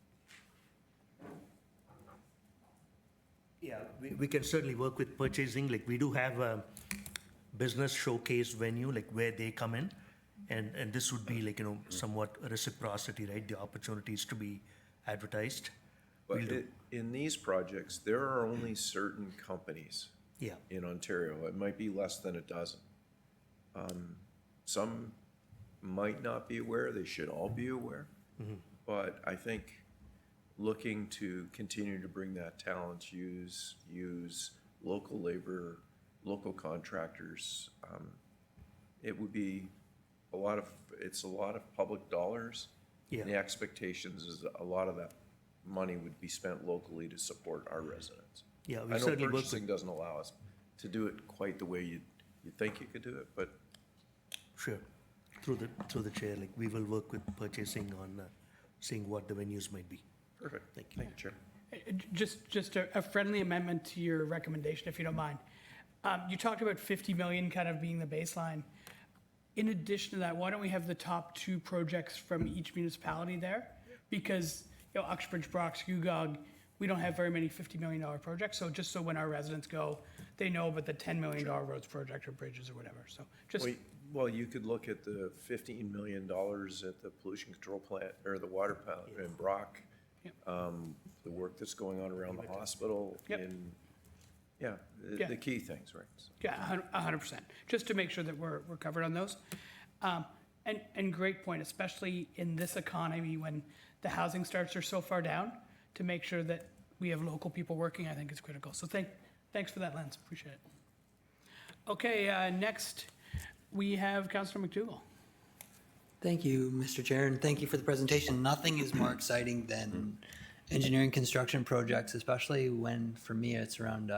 Yeah, we can certainly work with purchasing. Like, we do have a business showcase venue, like where they come in, and this would be like, somewhat reciprocity, right? The opportunities to be advertised. But in these projects, there are only certain companies in Ontario. It might be less than a dozen. Some might not be aware. They should all be aware. Mm-hmm. But I think looking to continue to bring that talent, use local labor, local contractors. It would be it's a lot of public dollars. Yeah. And the expectations is that a lot of that money would be spent locally to support our residents. Yeah, we I know certainly work purchasing doesn't allow us to do it quite the way you think you could do it, but Sure. Through the chair, like, we will work with purchasing on seeing what the venues might be. perfect. Thank you, Chair. Just a friendly amendment to your recommendation, if you don't mind. You talked about 50 million kind of being the baseline. In addition to that, why don't we have the top 2 projects from each municipality there? Because, Uxbridge, Brock, Scugog, we don't have very many $50 million projects, so just so when our residents go, they know about the $10 million roads project or bridges or whatever, so just, Well, you could look at the $15 million at the pollution control plant, or the water plant in Brock. Yep. The work that's going on around the hospital Yep. Yeah, Yeah. the key things, right? So- yeah, 100%, just to make sure that we're covered on those. And great point, especially in this economy when the housing starts are so far down, to make sure that we have local people working, I think is critical. So thanks for that, Lance, appreciate it. Okay, next, we have Councillor McDougall. Thank you, Mr. Chair, and thank you for the presentation. Nothing is more exciting than engineering construction projects, especially when, for me, it's around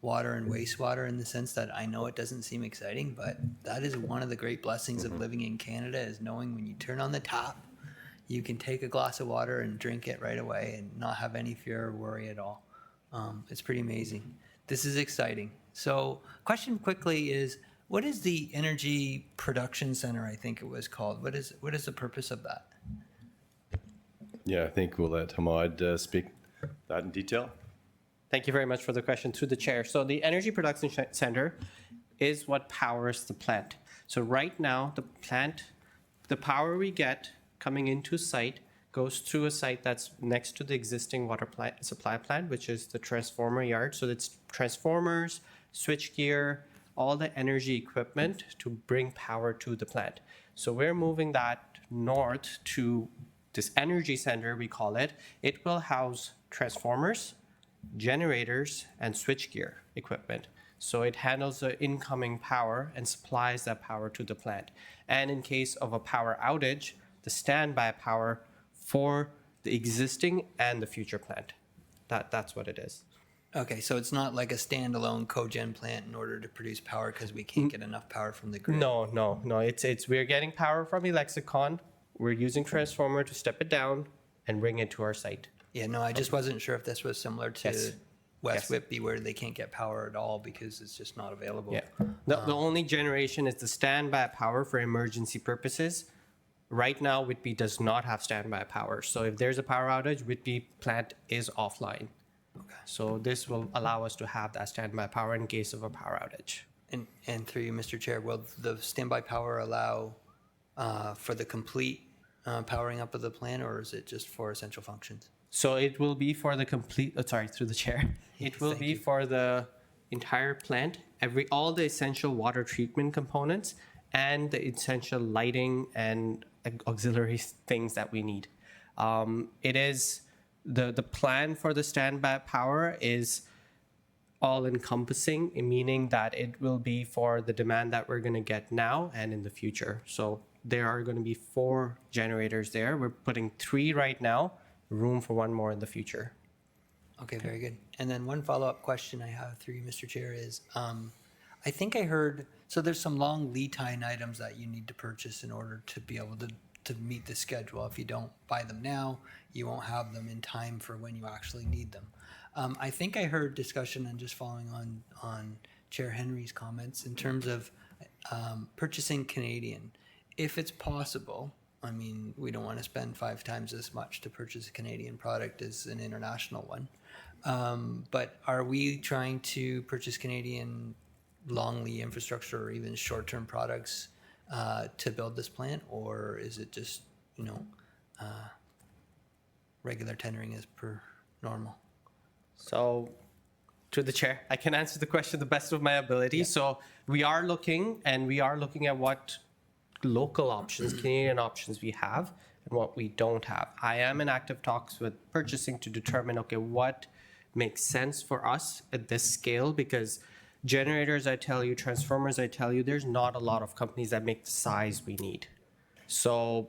water and wastewater, in the sense that I know it doesn't seem exciting, but that is one of the great blessings of living in Canada, is knowing when you turn on the tap, you can take a glass of water and drink it right away and not have any fear or worry at all. It's pretty amazing. This is exciting. So, question quickly is, what is the Energy Production Center, I think it was called? What is the purpose of that? Yeah, I think we'll let Hamad speak that in detail. Thank you very much for the question through the chair. So the Energy Production Center is what powers the plant. So right now, the power we get coming into site goes through a site that's next to the existing water supply plant, which is the transformer yard. So it's transformers, switchgear, all the energy equipment to bring power to the plant. So we're moving that north to this energy center, we call it. It will house transformers, generators, and switchgear equipment. So it handles the incoming power and supplies that power to the plant. And in case of a power outage, the standby power for the existing and the future plant. That's what it is. Okay, so it's not like a standalone cogen plant in order to produce power because we can't get enough power from the grid? No. It's we're getting power from Elexicon. We're using transformer to step it down and bring it to our site. Yeah, no, I just wasn't sure if this was similar to Yes. West Yes. Whitby, where they can't get power at all because it's just not available. Yeah. The only generation is the standby power for emergency purposes. Right now, Whitby does not have standby power. So if there's a power outage, Whitby plant is offline. Okay. So this will allow us to have that standby power in case of a power outage. And through you, Mr. Chair, will the standby power allow for the complete powering up of the plant, or is it just for essential functions? So it will be for the complete, through the chair. It will Thank be you. for the entire plant, all the essential water treatment components and the essential lighting and auxiliary things that we need. It is, the plan for the standby power is all encompassing, meaning that it will be for the demand that we're going to get now and in the future. So there are going to be 4 generators there. We're putting 3 right now, room for 1 more in the future. Okay, very good. And then one follow-up question I have through you, Mr. Chair, is I think I heard, so there's some long lead time items that you need to purchase in order to be able to meet the schedule. If you don't buy them now, you won't have them in time for when you actually need them. I think I heard discussion, and just following on Chair Henry's comments, in terms of purchasing Canadian. If it's possible, I mean, we don't want to spend 5 times as much to purchase a Canadian product as an international one. But are we trying to purchase Canadian long lead infrastructure or even short-term products to build this plant, or is it just, regular tendering as per normal? So, to the chair, I can answer the question the best of my ability. Yeah. So we are looking at what local options, Canadian options we have, and what we don't have. I am in active talks with purchasing to determine, okay, what makes sense for us at this scale, because generators, I tell you, transformers, I tell you, there's not a lot of companies that make the size we need. So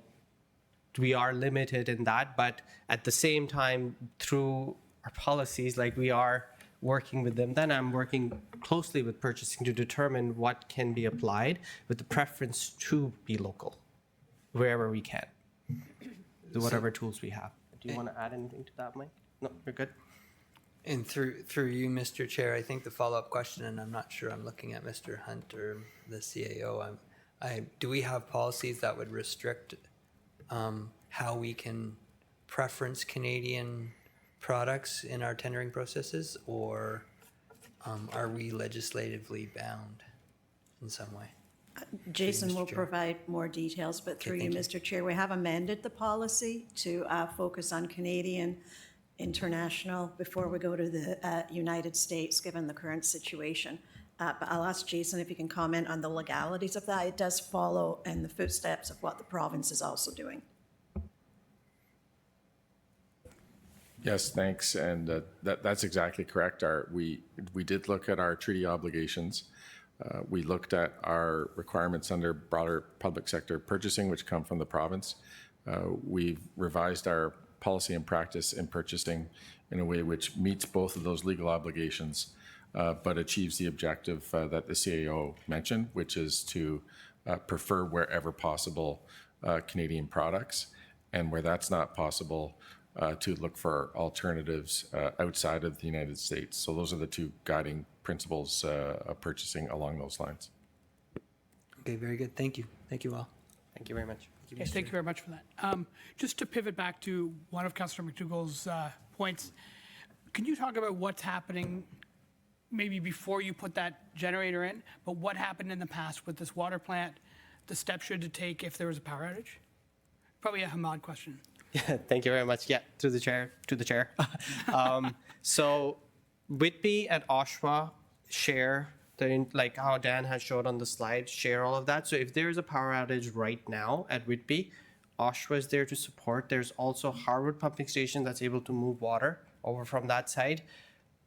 we are limited in that, but at the same time, through our policies, like we are working with them, then I'm working closely with purchasing to determine what can be applied with the preference to be local, wherever we can, whatever tools we have. Do you want to add anything to that, Mike? No, you're good. And through you, Mr. Chair, I think the follow-up question, and I'm not sure I'm looking at Mr. Hunt or the CAO, do we have policies that would restrict how we can preference Canadian products in our tendering processes, or are we legislatively bound in some way? Jason Mr. will Chair. provide more details, but through you, thank you. Mr. Chair, we have amended the policy to focus on Canadian, international, before we go to the United States, given the current situation. But I'll ask Jason if he can comment on the legalities of that. It does follow in the footsteps of what the province is also doing. Yes, thanks, and that's exactly correct. We did look at our treaty obligations. We looked at our requirements under broader public sector purchasing, which come from the province. We've revised our policy and practice in purchasing in a way which meets both of those legal obligations, but achieves the objective that the CAO mentioned, which is to prefer wherever possible Canadian products, and where that's not possible, to look for alternatives outside of the United States. So those are the two guiding principles of purchasing along those lines. Okay, very good. Thank you. Thank you all. Thank you very much. Yes, thank you very much for that. Just to pivot back to one of Councillor McDougall's points, can you talk about what's happening maybe before you put that generator in, but what happened in the past with this water plant, the steps you had to take if there was a power outage? Probably a Hamad question. Thank you very much. Yeah, to the chair. So Whitby and Oshawa share, like how Dan has showed on the slide, share all of that. So if there's a power outage right now at Whitby, Oshawa is there to support. There's also Harwood pumping station that's able to move water over from that side.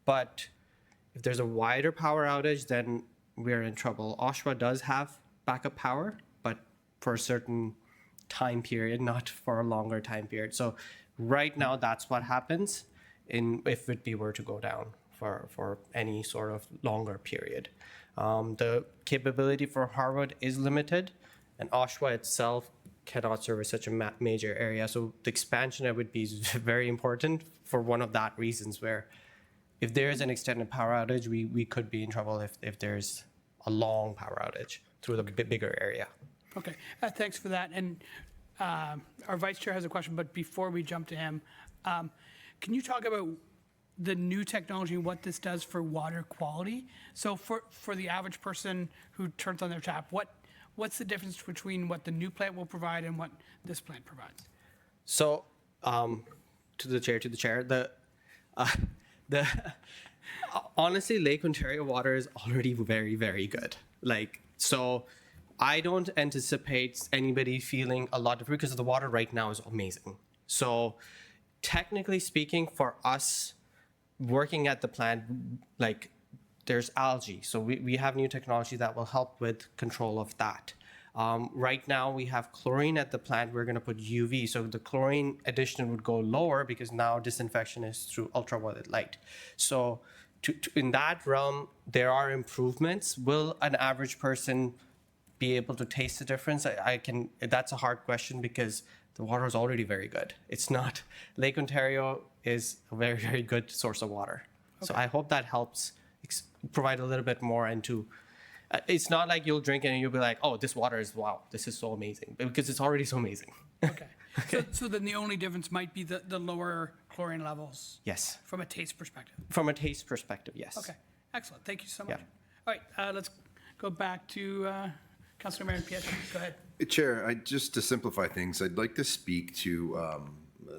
But if there's a wider power outage, then we're in trouble. Oshawa does have backup power, but for a certain time period, not for a longer time period. So right now, that's what happens if Whitby were to go down for any sort of longer period. The capability for Harwood is limited, and Oshawa itself cannot service such a major area. So the expansion of Whitby is very important for one of that reasons, where if there is an extended power outage, we could be in trouble if there's a long power outage through the bigger area. Okay, thanks for that. And our vice chair has a question, but before we jump to him, can you talk about the new technology and what this does for water quality? So for the average person who turns on their tap, what's the difference between what the new plant will provide and what this plant provides? So to the chair, honestly, Lake Ontario water is already very, very good. So I don't anticipate anybody feeling a lot different because the water right now is amazing. So technically speaking, for us working at the plant, there's algae. So we have new technology that will help with control of that. Right now we have chlorine at the plant. We're going to put UV. So the chlorine addition would go lower because now disinfection is through ultraviolet light. So in that realm, there are improvements. Will an average person be able to taste the difference? That's a hard question because the water is already very good. It's not, Lake Ontario is a very, very good source of water. Okay. So I hope that helps provide a little bit more into, it's not like you'll drink it and you'll be like, oh, this water is, wow, this is so amazing, because it's already so amazing. Okay. So then the only difference might be the lower chlorine levels? Yes. From a taste perspective? From a taste perspective, yes. Okay, excellent. Thank you so much. Yeah. All right, let's go back to Councillor Marion Pietri. Go ahead. Chair, just to simplify things, I'd like to speak to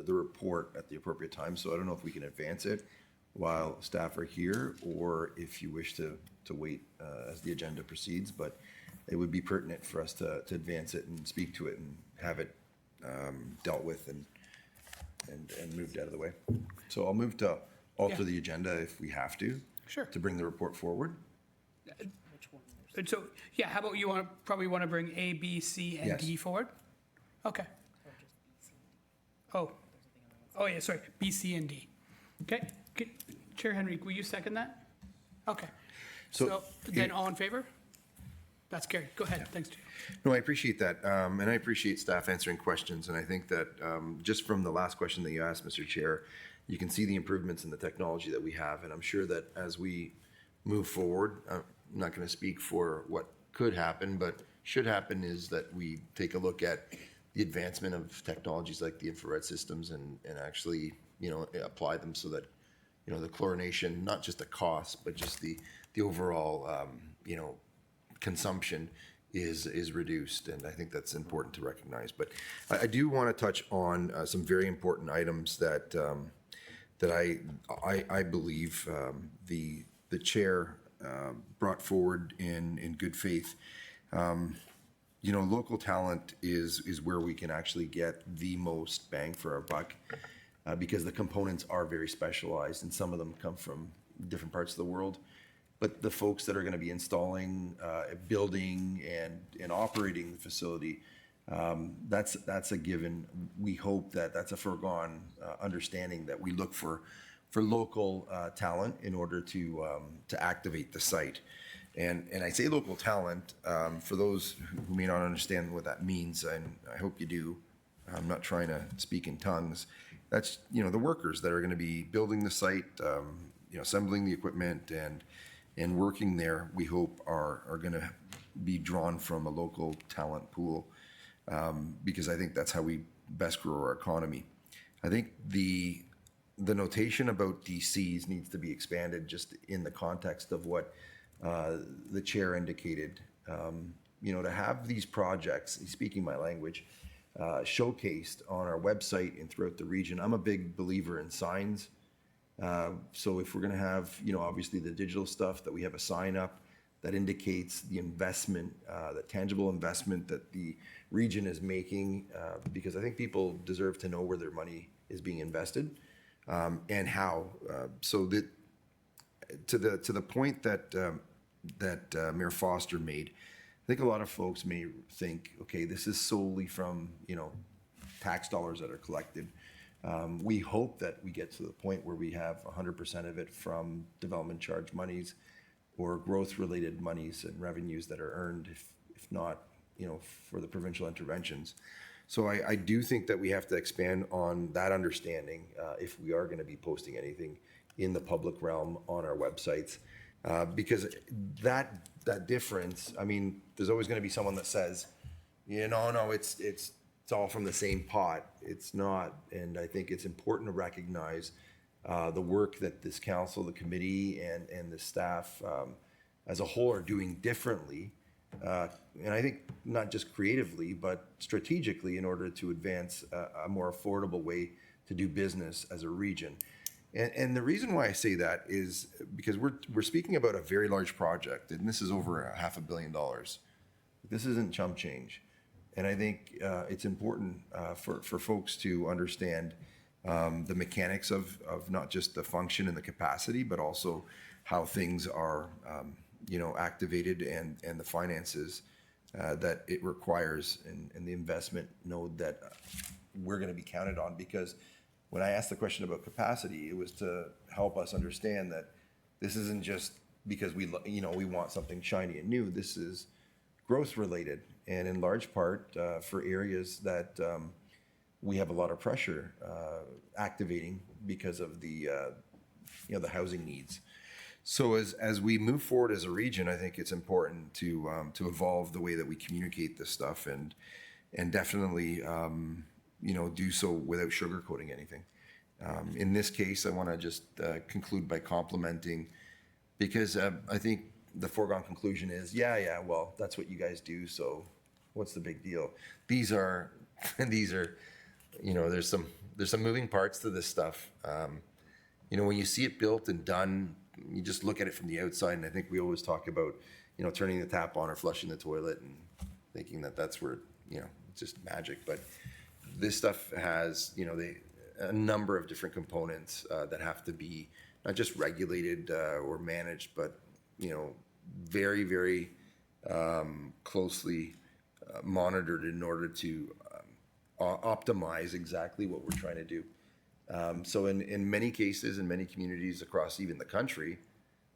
the report at the appropriate time. So I don't know if we can advance it while staff are here, or if you wish to wait as the agenda proceeds, but it would be pertinent for us to advance it and speak to it and have it dealt with and moved out of the way. So I'll move to alter the agenda if we have to. Sure. To bring the report forward. And so, yeah, how about you probably want to bring A, B, C, and Yes. D forward? Okay. Oh, yeah, sorry, B, C, and D. Okay, Chair Henry, will you second that? Okay. So then all in favor? That's carried. Go ahead. Thanks, Chair. No, I appreciate that. And I appreciate staff answering questions. And I think that just from the last question that you asked, Mr. Chair, you can see the improvements in the technology that we have. And I'm sure that as we move forward, I'm not going to speak for what could happen, but should happen is that we take a look at the advancement of technologies like the infrared systems and actually, apply them so that, the chlorination, not just the cost, but just the overall, consumption is reduced, and I think that's important to recognize. But I do want to touch on some very important items that I believe the chair brought forward in good faith. Local talent is where we can actually get the most bang for our buck, because the components are very specialized, and some of them come from different parts of the world. But the folks that are going to be installing, building, and operating the facility, that's a given. We hope that that's a foregone understanding that we look for local talent in order to activate the site. And I say local talent for those who may not understand what that means, and I hope you do. I'm not trying to speak in tongues. That's the workers that are going to be building the site, assembling the equipment and working there. We hope are going to be drawn from a local talent pool, because I think that's how we best grow our economy. I think the notation about DCs needs to be expanded just in the context of what the chair indicated. To have these projects, speaking my language, showcased on our website and throughout the region. I'm a big believer in signs. So if we're going to have, obviously the digital stuff, that we have a sign up that indicates the investment, the tangible investment that the region is making, because I think people deserve to know where their money is being invested, and how. So that to the point that Mayor Foster made, I think a lot of folks may think, okay, this is solely from tax dollars that are collected. We hope that we get to the point where we have 100% of it from development charge monies or growth-related monies and revenues that are earned, if not, for the provincial interventions. So I do think that we have to expand on that understanding if we are going to be posting anything in the public realm on our websites, because that difference, there's always going to be someone that says, no, it's all from the same pot. It's not. And I think it's important to recognize the work that this council, the committee, and the staff as a whole are doing differently. And I think not just creatively, but strategically, in order to advance a more affordable way to do business as a region. And the reason why I say that is because we're speaking about a very large project, and this is over $500 million. This isn't chump change. And I think it's important for folks to understand the mechanics of not just the function and the capacity, but also how things are activated and the finances that it requires and the investment node that we're going to be counted on. Because when I asked the question about capacity, it was to help us understand that this isn't just because we want something shiny and new. This is growth related, and in large part for areas that we have a lot of pressure activating because of the housing needs. So as we move forward as a region, I think it's important to evolve the way that we communicate this stuff, and definitely do so without sugarcoating anything. In this case, I want to just conclude by complimenting, because I think the foregone conclusion is, well, that's what you guys do, so what's the big deal? These are, there's some moving parts to this stuff. When you see it built and done, you just look at it from the outside, and I think we always talk about, turning the tap on or flushing the toilet and thinking that that's where, it's just magic. But this stuff has, a number of different components that have to be not just regulated or managed, but, very, very closely monitored in order to optimize exactly what we're trying to do. So in many cases, in many communities across even the country,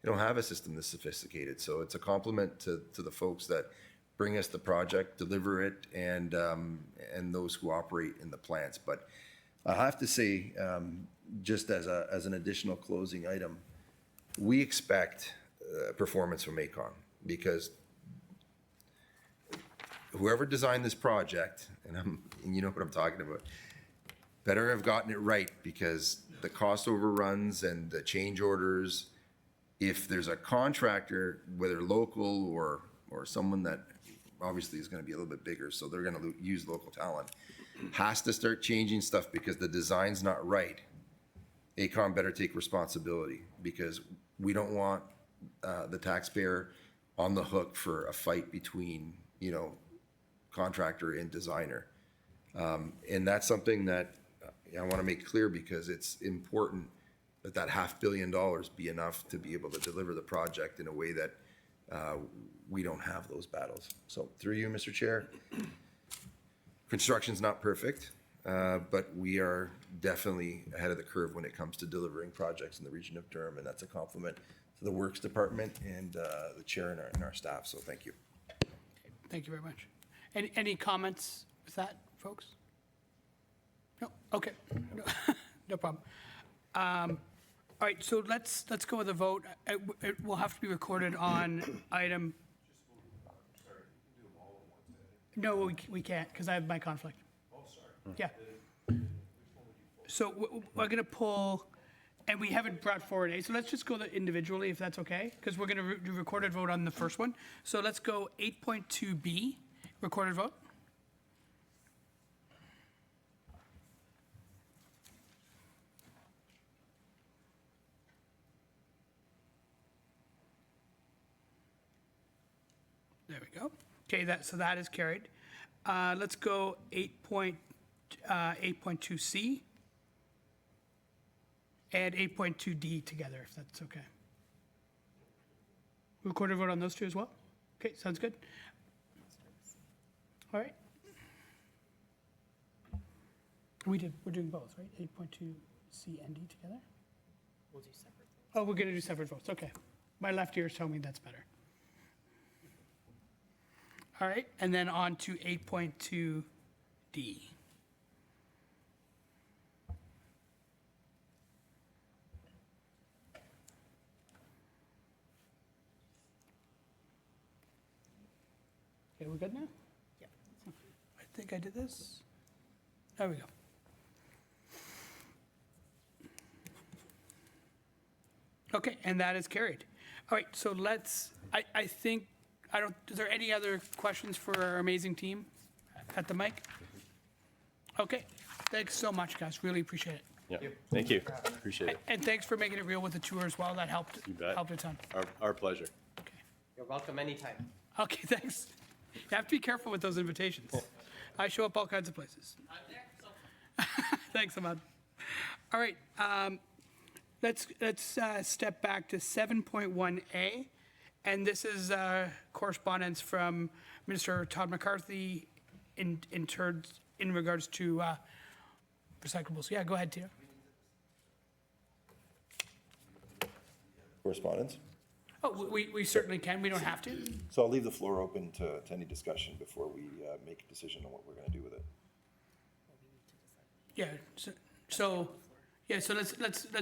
they don't have a system this sophisticated. So it's a compliment to the folks that bring us the project, deliver it, and those who operate in the plants. But I have to say, just as an additional closing item, we expect performance from AECOM, because whoever designed this project, and you know what I'm talking about, better have gotten it right, because the cost overruns and the change orders, if there's a contractor, whether local or someone that obviously is going to be a little bit bigger, so they're going to use local talent, has to start changing stuff because the design's not right, AECOM better take responsibility, because we don't want the taxpayer on the hook for a fight between, contractor and designer. And that's something that I want to make clear, because it's important that $500 million be enough to be able to deliver the project in a way that we don't have those battles. So through you, Mr. Chair, construction's not perfect, but we are definitely ahead of the curve when it comes to delivering projects in the region of Durham, and that's a compliment to the Works Department and the chair and our staff. So thank you. Thank you very much. Any comments with that, folks? No? Okay. No problem. All right, so let's go with a vote. It will have to be recorded on item. No, we can't, because I have my conflict. Oh, sorry. Yeah. So we're going to pull, and we haven't brought forward A, so let's just go individually, if that's okay, because we're going to do recorded vote on the first one. So let's go 8.2B, recorded vote. There we go. Okay, so that is carried. Let's go 8.2C and 8.2D together, if that's okay. Recorded vote on those two as well? Okay, sounds good. All right. We're doing both, right? 8.2C and D together? We'll do separate votes. Oh, we're going to do separate votes. Okay. My left ear is telling me that's better. All right, and then on to 8.2D. Okay, we're good now? Yeah. I think I did this. There we go. Okay, and that is carried. All right, so I think, is there any other questions for our amazing team at the mic? Okay, thanks so much, guys. Really appreciate it. Yeah, thank you. Appreciate it. And thanks for making it real with the tour as well. That helped. You bet. Helped a ton. Our pleasure. Okay. You're welcome anytime. Okay, thanks. You have to be careful with those invitations. I show up all kinds of places. Thanks, Ahmad. All right, let's step back to 7.1A. And this is correspondence from Minister Todd McCarthy in regards to recyclables. Yeah, go ahead, Tito. Correspondence? Oh, we certainly can. We don't have to. So I'll leave the floor open to any discussion before we make a decision on what we're going to do with it. Yeah. So let's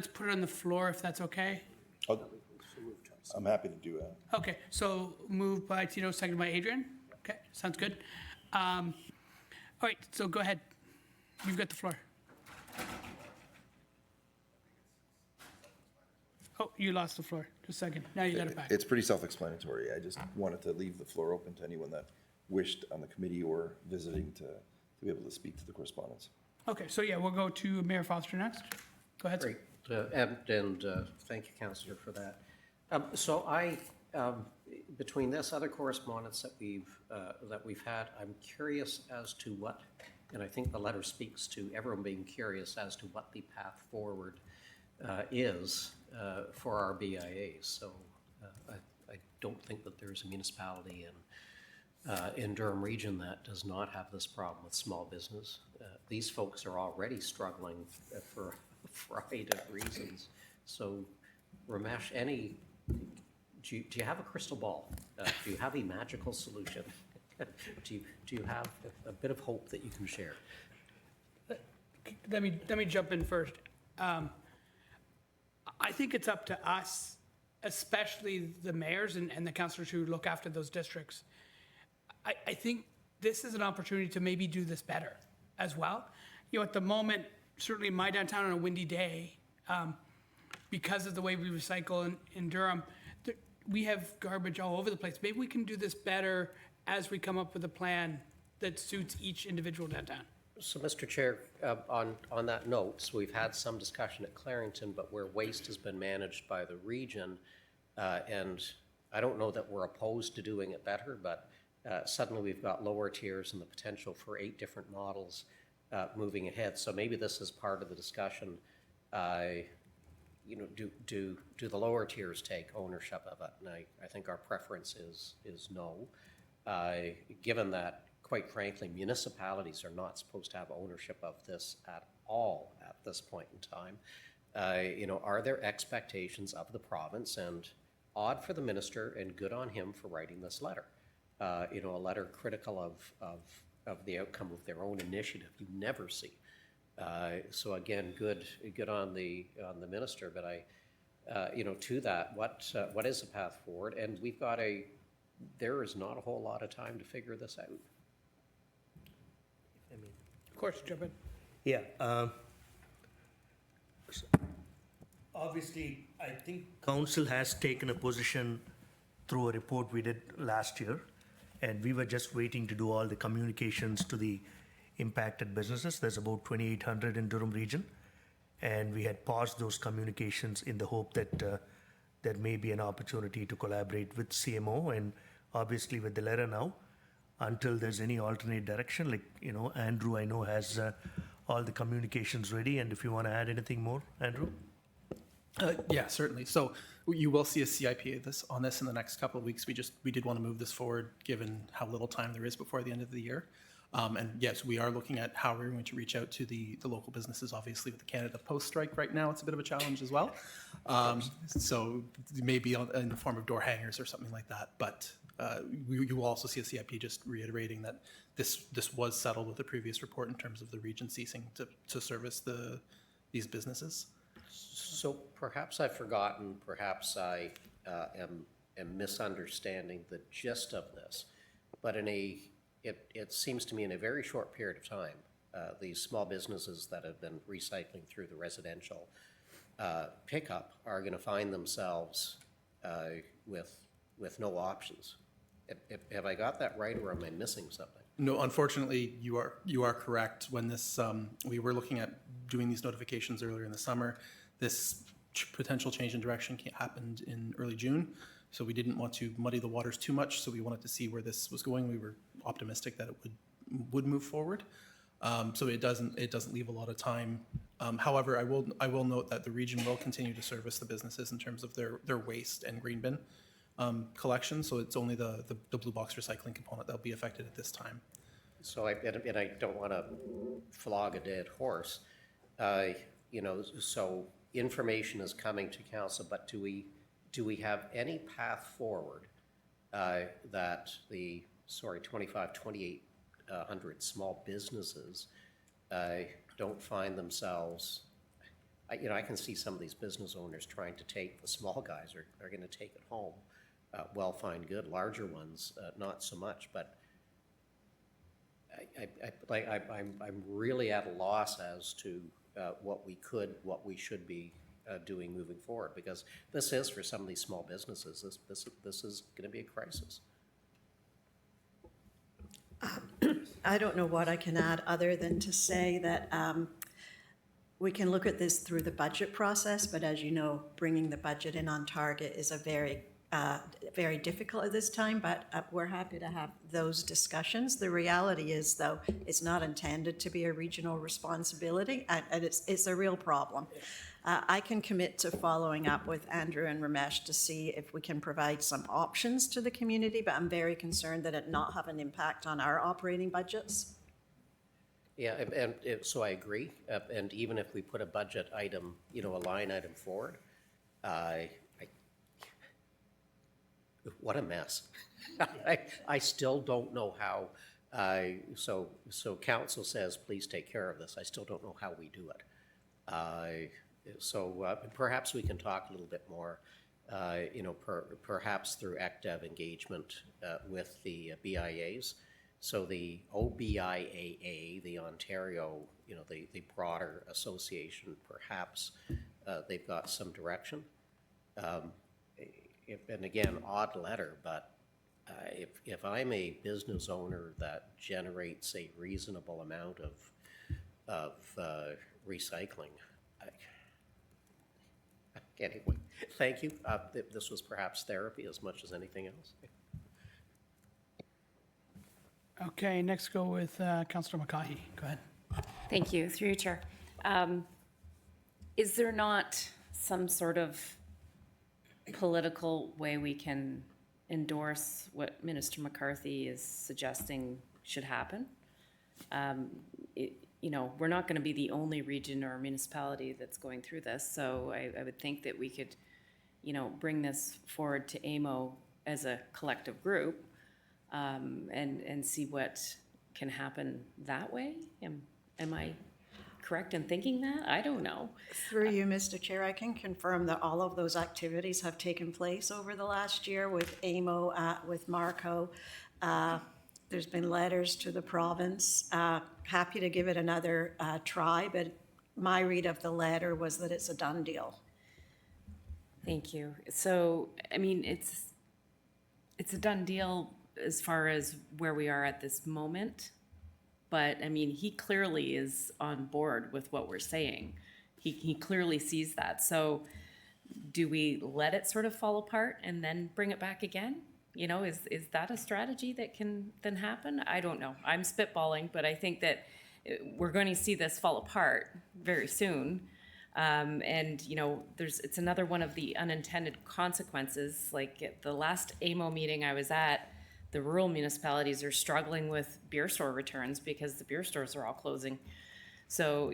put it on the floor if that's okay. I'm happy to do that. Okay. So moved by Tito, seconded by Adrian. Okay, sounds good. All right. So go ahead. You've got the floor. Oh, you lost the floor. Just a second. Now you got it back. It's pretty self-explanatory. I just wanted to leave the floor open to anyone that wished on the committee or visiting to be able to speak to the correspondence. Okay. So yeah, we'll go to Mayor Foster next. Go ahead. Sir. Great. And thank you, Councillor, for that. So between this other correspondence that we've had, I'm curious as to what And I think the letter speaks to everyone being curious as to what the path forward is for our BIAs. So I don't think that there's a municipality in Durham Region that does not have this problem with small business. These folks are already struggling for a variety of reasons. So Ramesh, do you have a crystal ball? Do you have a magical solution? Do you have a bit of hope that you can share? Let me jump in first. I think it's up to us, especially the mayors and the councillors who look after those districts. I think this is an opportunity to maybe do this better as well. You know, at the moment, certainly in my downtown on a windy day, because of the way we recycle in Durham, we have garbage all over the place. Maybe we can do this better as we come up with a plan that suits each individual downtown. So, Mr. Chair, on that note, so we've had some discussion at Clarington, but where waste has been managed by the region, and I don't know that we're opposed to doing it better, but suddenly we've got lower tiers and the potential for 8 different models moving ahead. So maybe this is part of the discussion. You know, do the lower tiers take ownership of it? And I think our preference is no, given that, quite frankly, municipalities are not supposed to have ownership of this at all at this point in time. You know, are there expectations of the province? And odd for the minister, and good on him for writing this letter. You know, a letter critical of the outcome of their own initiative you never see. So again, good on the minister. But you know, to that, what is the path forward? And we've got there is not a whole lot of time to figure this out. Of course, jump in. Yeah. Obviously, I think council has taken a position through a report we did last year, and we were just waiting to do all the communications to the impacted businesses. There's about 2,800 in Durham Region, and we had paused those communications in the hope that there may be an opportunity to collaborate with CMO, and obviously with the letter now, until there's any alternate direction, like, you know, Andrew, I know, has all the communications ready, and if you want to add anything more, Andrew? Yeah, certainly. So you will see a CIP on this in the next couple of weeks. We did want to move this forward, given how little time there is before the end of the year. And yes, we are looking at how we're going to reach out to the local businesses. Obviously, with the Canada Post strike right now, it's a bit of a challenge as well. So maybe in the form of door hangers or something like that. But you will also see a CIP just reiterating that this was settled with the previous report in terms of the region ceasing to service these businesses. So perhaps I've forgotten, perhaps I am misunderstanding the gist of this, but it seems to me in a very short period of time, these small businesses that have been recycling through the residential pickup are going to find themselves with no options. Have I got that right, or am I missing something? No, unfortunately, you are correct. When this we were looking at doing these notifications earlier in the summer, this potential change in direction happened in early June, so we didn't want to muddy the waters too much. So we wanted to see where this was going. We were optimistic that it would move forward. So it doesn't leave a lot of time. However, I will note that the region will continue to service the businesses in terms of their waste and green bin collection. So it's only the blue box recycling component that will be affected at this time. So I don't want to flog a dead horse. You know, so information is coming to council, but do we have any path forward that the 2,800 small businesses don't find themselves? You know, I can see some of these business owners trying to take, the small guys are going to take it home. Well, fine, good. Larger ones, not so much. But I'm really at a loss as to what we should be doing moving forward, because this is, for some of these small businesses, this is going to be a crisis. I don't know what I can add other than to say that we can look at this through the budget process, but as you know, bringing the budget in on target is a very very difficult at this time, but we're happy to have those discussions. The reality is, though, it's not intended to be a regional responsibility, and it's a real problem. I can commit to following up with Andrew and Ramesh to see if we can provide some options to the community, but I'm very concerned that it not have an impact on our operating budgets. Yeah, and so I agree. And even if we put a budget item, a line item forward, what a mess. I still don't know how, so council says, please take care of this. I still don't know how we do it. So perhaps we can talk a little bit more, perhaps through ACTEV engagement with the BIAs. So the OBIAA, the Ontario, the broader association, perhaps they've got some direction. And again, odd letter, but if I'm a business owner that generates a reasonable amount of recycling, anyway, thank you. This was perhaps therapy as much as anything else. Okay, next go with Councillor McCaughey. Go ahead. Thank you, through you, Chair. Is there not some sort of political way we can endorse what Minister McCarthy is suggesting should happen? We're not going to be the only region or municipality that's going through this, so I would think that we could, bring this forward to AMO as a collective group and see what can happen that way. Am I correct in thinking that? I don't know. Through you, Mr. Chair, I can confirm that all of those activities have taken place over the last year with AMO, with Marco. There's been letters to the province. Happy to give it another try, but my read of the letter was that it's a done deal. Thank you. So, I mean, it's a done deal as far as where we are at this moment. But I mean, he clearly is on board with what we're saying. He clearly sees that. So do we let it sort of fall apart and then bring it back again? Is that a strategy that can then happen? I don't know. I'm spitballing, but I think that we're going to see this fall apart very soon. It's another one of the unintended consequences. Like at the last AMO meeting I was at, the rural municipalities are struggling with beer store returns because the beer stores are all closing. So,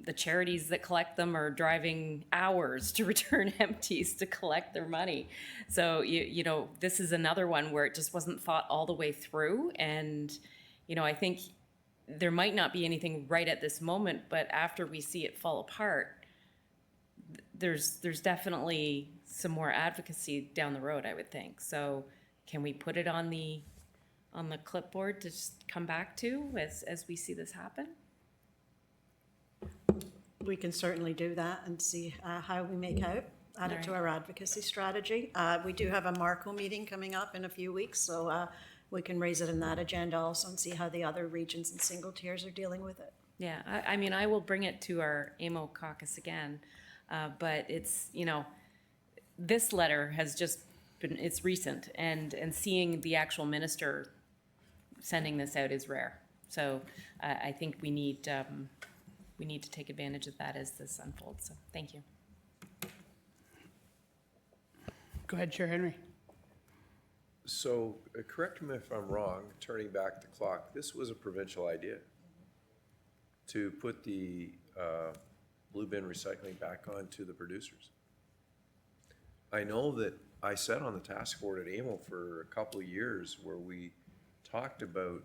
the charities that collect them are driving hours to return empties to collect their money. So, this is another one where it just wasn't thought all the way through. And, I think there might not be anything right at this moment, but after we see it fall apart, there's definitely some more advocacy down the road, I would think. So, can we put it on the clipboard to just come back to as we see this happen? We can certainly do that and see how we make out, add it to our advocacy strategy. We do have a Marco meeting coming up in a few weeks, so we can raise it in that agenda also and see how the other regions and single tiers are dealing with it. Yeah, I will bring it to our AMO caucus again, but it's, this letter has just been, it's recent, and seeing the actual minister sending this out is rare. So I think we need to take advantage of that as this unfolds. So thank you. Go ahead, Chair Henry. So correct me if I'm wrong, turning back the clock, this was a provincial idea to put the blue bin recycling back onto the producers. I know that I sat on the task board at AMO for a couple of years where we talked about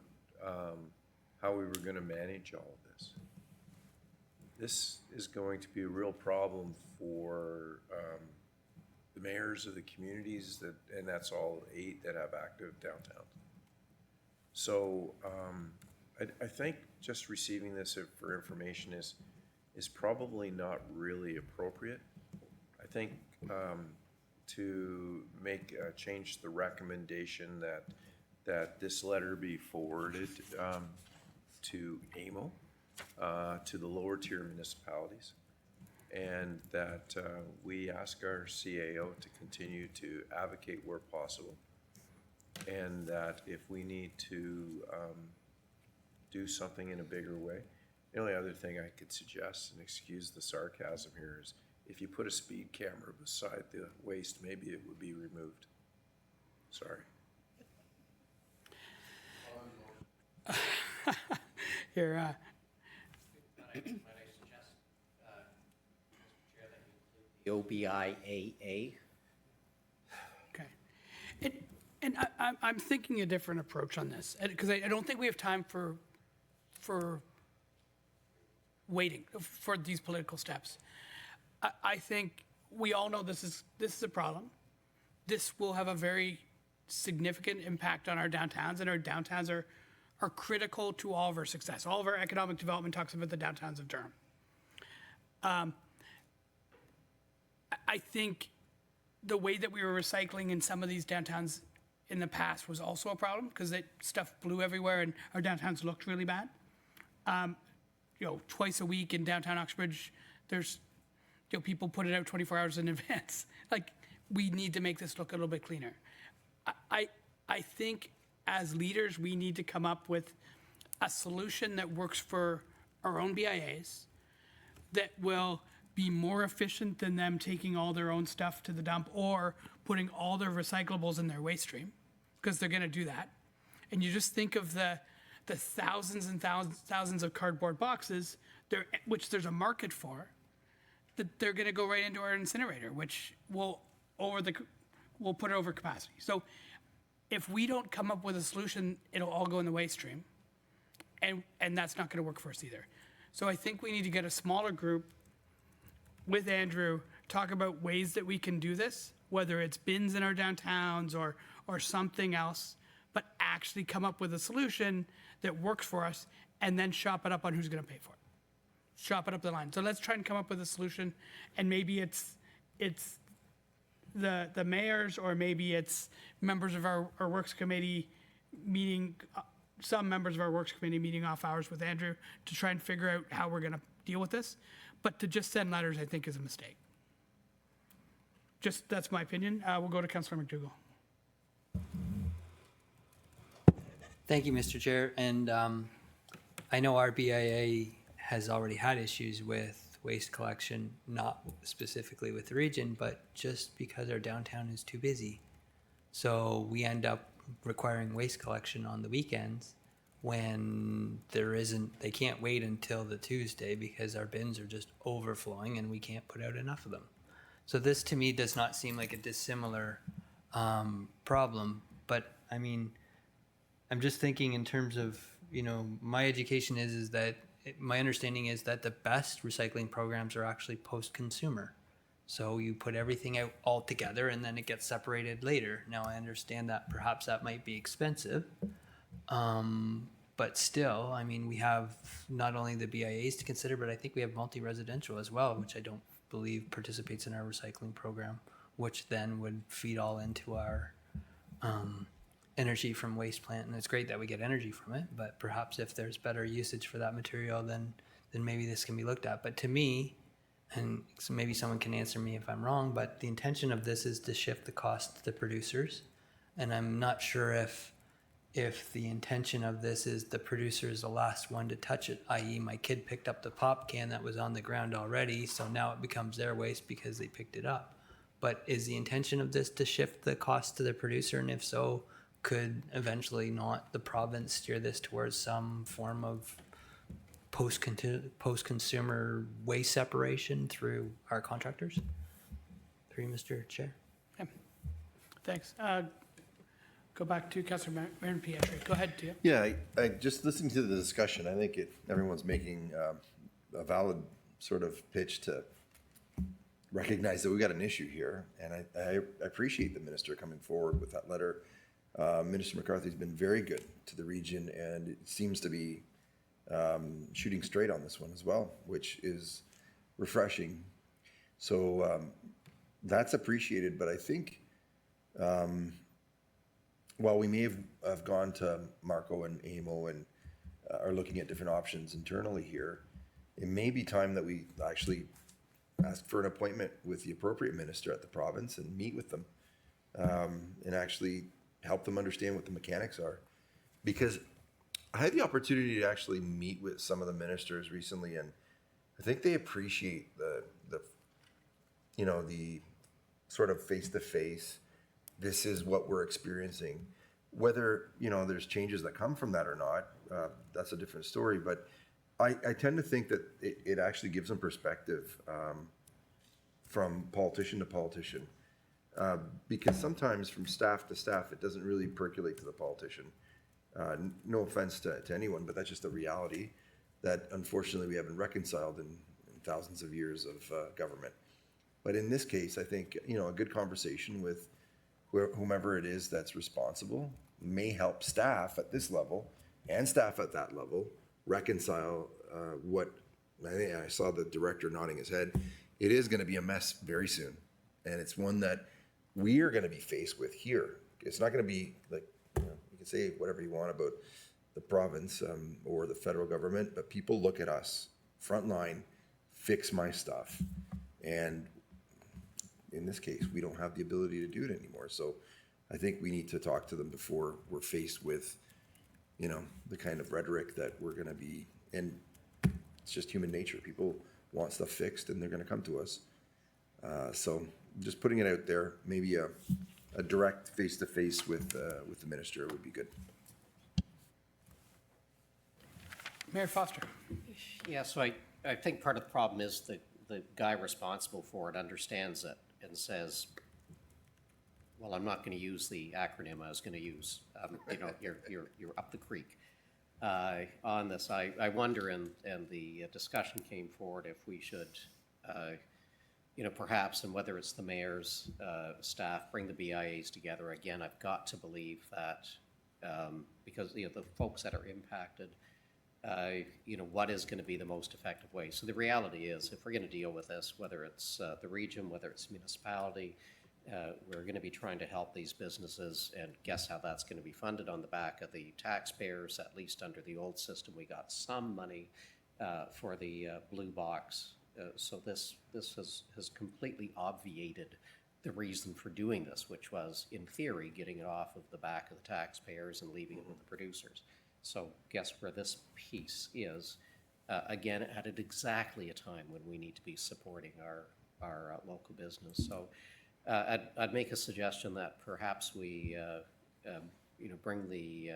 how we were going to manage all of this. This is going to be a real problem for the mayors of the communities and that's all 8 that have active downtown. So I think just receiving this for information is probably not really appropriate. I think to change the recommendation that this letter be forwarded to AMO, to the lower tier municipalities, and that we ask our CAO to continue to advocate where possible, and that if we need to do something in a bigger way, the only other thing I could suggest, and excuse the sarcasm here, is if you put a speed camera beside the waste, maybe it would be removed. Sorry. Here, The OBIAA. okay. And I'm thinking a different approach on this, because I don't think we have time for waiting for these political steps. I think we all know this is a problem. This will have a very significant impact on our downtowns, and our downtowns are critical to all of our success. All of our economic development talks about the downtowns of Durham. I think the way that we were recycling in some of these downtowns in the past was also a problem, because stuff blew everywhere and our downtowns looked really bad. Twice a week in downtown Oxbridge, there's, people put it out 24 hours in advance. Like, we need to make this look a little bit cleaner. I think as leaders, we need to come up with a solution that works for our own BIAs, that will be more efficient than them taking all their own stuff to the dump or putting all their recyclables in their waste stream, because they're going to do that. And you just think of the thousands and thousands of cardboard boxes, which there's a market for, that they're going to go right into our incinerator, which will put it over capacity. So if we don't come up with a solution, it'll all go in the waste stream, and that's not going to work for us either. So I think we need to get a smaller group with Andrew, talk about ways that we can do this, whether it's bins in our downtowns or something else, but actually come up with a solution that works for us, and then shop it up on who's going to pay for it. Shop it up the line. So let's try and come up with a solution, and maybe it's the mayors, or maybe it's members of our works committee meeting, some members of our works committee meeting off hours with Andrew to try and figure out how we're going to deal with this. But to just send letters, I think, is a mistake. That's my opinion. We'll go to Councillor McDougall. Thank you, Mr. Chair. And I know our BIA has already had issues with waste collection, not specifically with the region, but just because our downtown is too busy. So we end up requiring waste collection on the weekends when they can't wait until the Tuesday because our bins are just overflowing and we can't put out enough of them. So this to me does not seem like a dissimilar problem, but I mean, I'm just thinking in terms of, my education is that my understanding is that the best recycling programs are actually post-consumer. So you put everything out all together and then it gets separated later. Now I understand that perhaps that might be expensive, but still, I mean, we have not only the BIAs to consider, but I think we have multi-residential as well, which I don't believe participates in our recycling program, which then would feed all into our energy from waste plant. And it's great that we get energy from it, but perhaps if there's better usage for that material, then maybe this can be looked at. But to me, and so maybe someone can answer me if I'm wrong, but the intention of this is to shift the cost to the producers. And I'm not sure if the intention of this is the producer is the last one to touch it, i.e. my kid picked up the pop can that was on the ground already, so now it becomes their waste because they picked it up. But is the intention of this to shift the cost to the producer? And if so, could eventually not the province steer this towards some form of post-consumer waste separation through our contractors? Through you, Mr. Chair. Yeah. Thanks. Go back to Councillor Marin Pietri. Go ahead, Tia. Yeah, I just listening to the discussion, I think everyone's making a valid sort of pitch to recognize that we've got an issue here. And I appreciate the minister coming forward with that letter. Minister McCarthy's been very good to the region, and it seems to be shooting straight on this one as well, which is refreshing. So that's appreciated, but I think while we may have gone to Marco and AMO and are looking at different options internally here, it may be time that we actually ask for an appointment with the appropriate minister at the province and meet with them, and actually help them understand what the mechanics are. Because I had the opportunity to actually meet with some of the ministers recently, and I think they appreciate the sort of face-to-face, this is what we're experiencing. Whether, there's changes that come from that or not, that's a different story. But I tend to think that it actually gives them perspective from politician to politician. Because sometimes from staff to staff, it doesn't really percolate to the politician. No offense to anyone, but that's just a reality that unfortunately we haven't reconciled in thousands of years of government. But in this case, I think, a good conversation with whomever it is that's responsible may help staff at this level and staff at that level reconcile what, I think I saw the director nodding his head. It is going to be a mess very soon. And it's one that we are going to be faced with here. It's not going to be like, you can say whatever you want about the province or the federal government, but people look at us, frontline, fix my stuff. And in this case, we don't have the ability to do it anymore. So I think we need to talk to them before we're faced with, the kind of rhetoric that we're going to be, and it's just human nature. People want stuff fixed and they're going to come to us. So just putting it out there, maybe a direct face-to-face with the minister would be good. Mayor Foster. Yeah, so I think part of the problem is the guy responsible for it understands it and says, well, I'm not going to use the acronym I was going to use. You're up the creek on this. I wonder, and the discussion came forward, if we should, perhaps, and whether it's the mayor's staff, bring the BIAs together. Again, I've got to believe that because the folks that are impacted, what is going to be the most effective way. So the reality is, if we're going to deal with this, whether it's the region, whether it's municipality, we're going to be trying to help these businesses, and guess how that's going to be funded on the back of the taxpayers. At least under the old system, we got some money for the blue box. So this has completely obviated the reason for doing this, which was, in theory, getting it off of the back of the taxpayers and leaving it with the producers. So guess where this piece is, again, at exactly a time when we need to be supporting our local business. So I'd make a suggestion that perhaps we, bring the,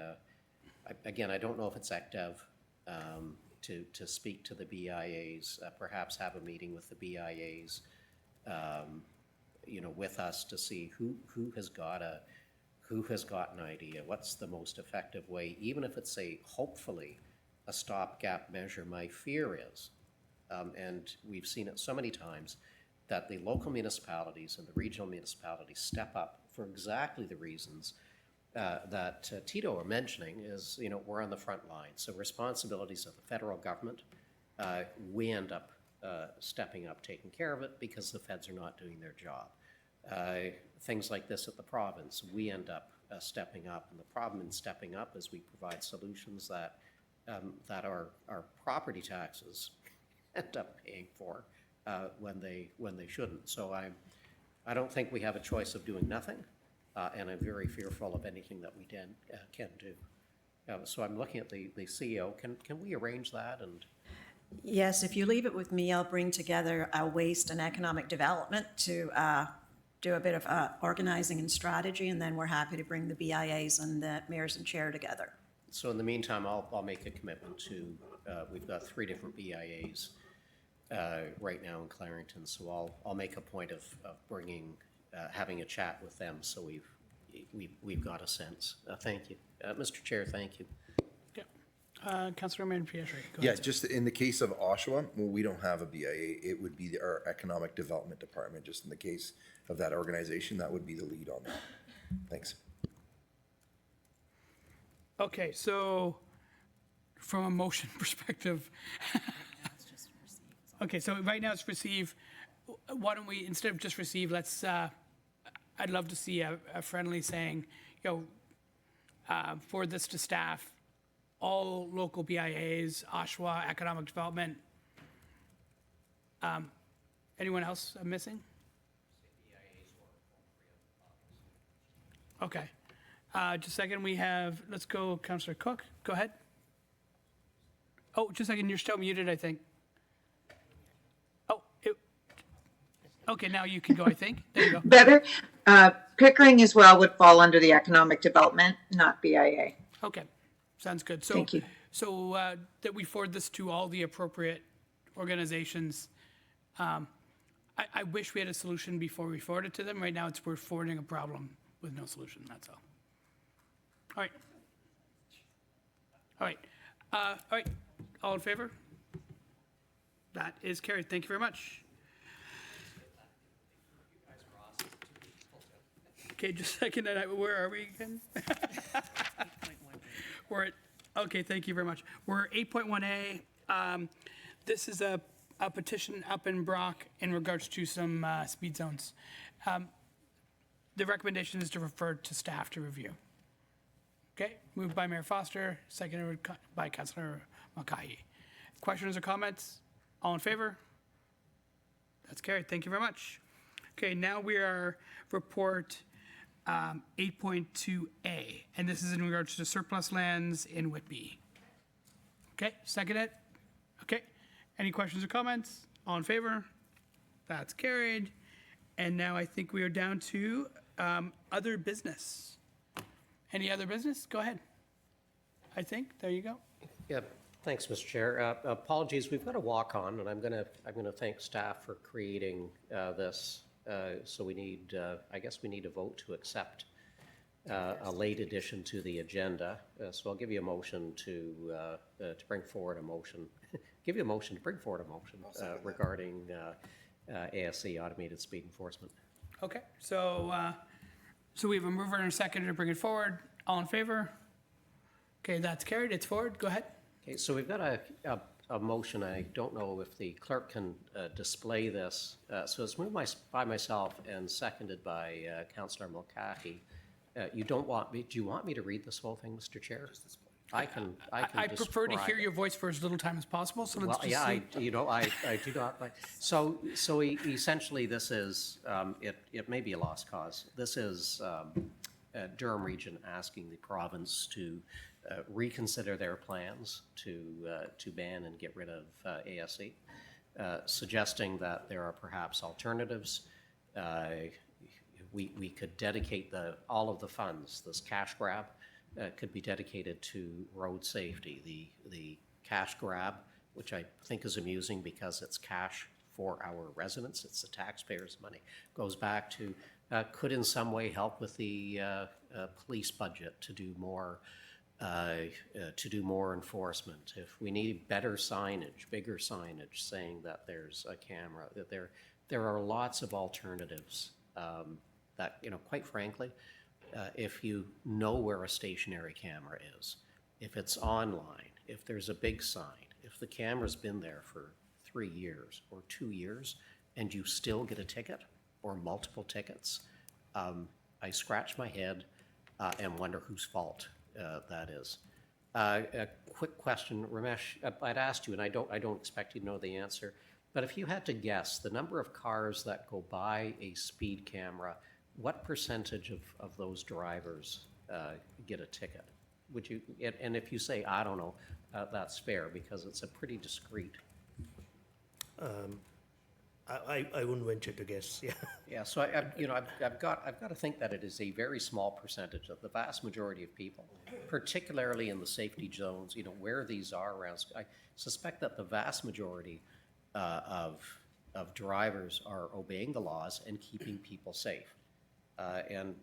again, I don't know if it's ECDEV to speak to the BIAs, perhaps have a meeting with the BIAs, with us to see who has got an idea, what's the most effective way, even if it's hopefully a stopgap measure. My fear is, and we've seen it so many times, that the local municipalities and the regional municipalities step up for exactly the reasons that Tito are mentioning, is, we're on the front line. So responsibilities of the federal government, we end up stepping up, taking care of it because the feds are not doing their job. Things like this at the province, we end up stepping up, and the problem in stepping up is we provide solutions that our property taxes end up paying for when they shouldn't. So I don't think we have a choice of doing nothing, and I'm very fearful of anything that we can do. So I'm looking at the CEO. Can we arrange that? And Yes, if you leave it with me, I'll bring together waste and economic development to do a bit of organizing and strategy, and then we're happy to bring the BIAs and the mayors and chair together. So in the meantime, I'll make a commitment to, we've got 3 different BIAs right now in Clarington, so I'll make a point of bringing, having a chat with them, so we've got a sense. Thank you. Mr. Chair, thank you. Councillor Mann-Pietri. Yeah, just in the case of Oshawa, well, we don't have a BIA. It would be our Economic Development Department. Just in the case of that organization, that would be the lead on that. Thanks. Okay, so from a motion perspective, okay, so right now it's receive. Why don't we, instead of just receive, let's, I'd love to see a friendly saying, for this to staff, all local BIAs, Oshawa, Economic Development, Anyone else I'm missing? Okay. Just a second, let's go, Councillor Cook, go ahead. Oh, just a second, you're still muted, I think. Okay, now you can go, I think. There you go. Better. Pickering as well would fall under the economic development, not BIA. Okay, sounds good. So, Thank you. So that we forward this to all the appropriate organizations. I wish we had a solution before we forward it to them. Right now, we're forwarding a problem with no solution, that's all. All right. All right. All right. All in favor? That is carried. Thank you very much. Okay, just a second. Where are we again? We're at, okay, thank you very much. We're 8.1A. This is a petition up in Brock in regards to some speed zones. The recommendation is to refer to staff to review. Okay, moved by Mayor Foster, seconded by Councillor Mulcahy. Questions or comments? All in favor? That's carried. Thank you very much. Okay, now we are report 8.2A, and this is in regards to surplus lands in Whitby. Okay, second it. Okay, any questions or comments? All in favor? That's carried. And now I think we are down to other business. Any other business? Go ahead. I think, there you go. Yeah, thanks, Mr. Chair. Apologies, we've got a walk-on, and I'm gonna thank staff for creating this. So we need, I guess we need a vote to accept a late addition to the agenda. So I'll give you a motion to bring forward a motion. Give you a motion to bring forward a motion regarding ASC, automated speed enforcement. Okay, so we have a mover and a seconder to bring it forward. All in favor? Okay, that's carried. It's forward. Go ahead. Okay, so we've got a motion. I don't know if the clerk can display this. So it's moved by myself and seconded by Councillor Mulcahy. You don't want me? Do you want me to read this whole thing, Mr. Chair? I can. I prefer to hear describe your voice for as little time as possible. So let's Well, just yeah, see. I do not like. So essentially, this is it may be a lost cause. This is Durham Region asking the province to reconsider their plans to ban and get rid of ASC, suggesting that there are perhaps alternatives. We could dedicate all of the funds, this cash grab, could be dedicated to road safety. The cash grab, which I think is amusing because it's cash for our residents, it's the taxpayers' money, goes back to, could in some way help with the police budget to do more enforcement. If we need better signage, bigger signage saying that there's a camera, that there are lots of alternatives that, quite frankly, if you know where a stationary camera is, if it's online, if there's a big sign, if the camera's been there for 3 years or 2 years and you still get a ticket or multiple tickets, I scratch my head and wonder whose fault that is. A quick question, Ramesh, I'd asked you, and I don't expect you to know the answer, but if you had to guess the number of cars that go by a speed camera, what percentage of those drivers get a ticket? Would you? And if you say, I don't know, that's fair because it's a pretty discrete. I wouldn't venture to guess. Yeah. Yeah. So I've got to think that it is a very small percentage of the vast majority of people, particularly in the safety zones. Where these are around. I suspect that the vast majority of drivers are obeying the laws and keeping people safe. And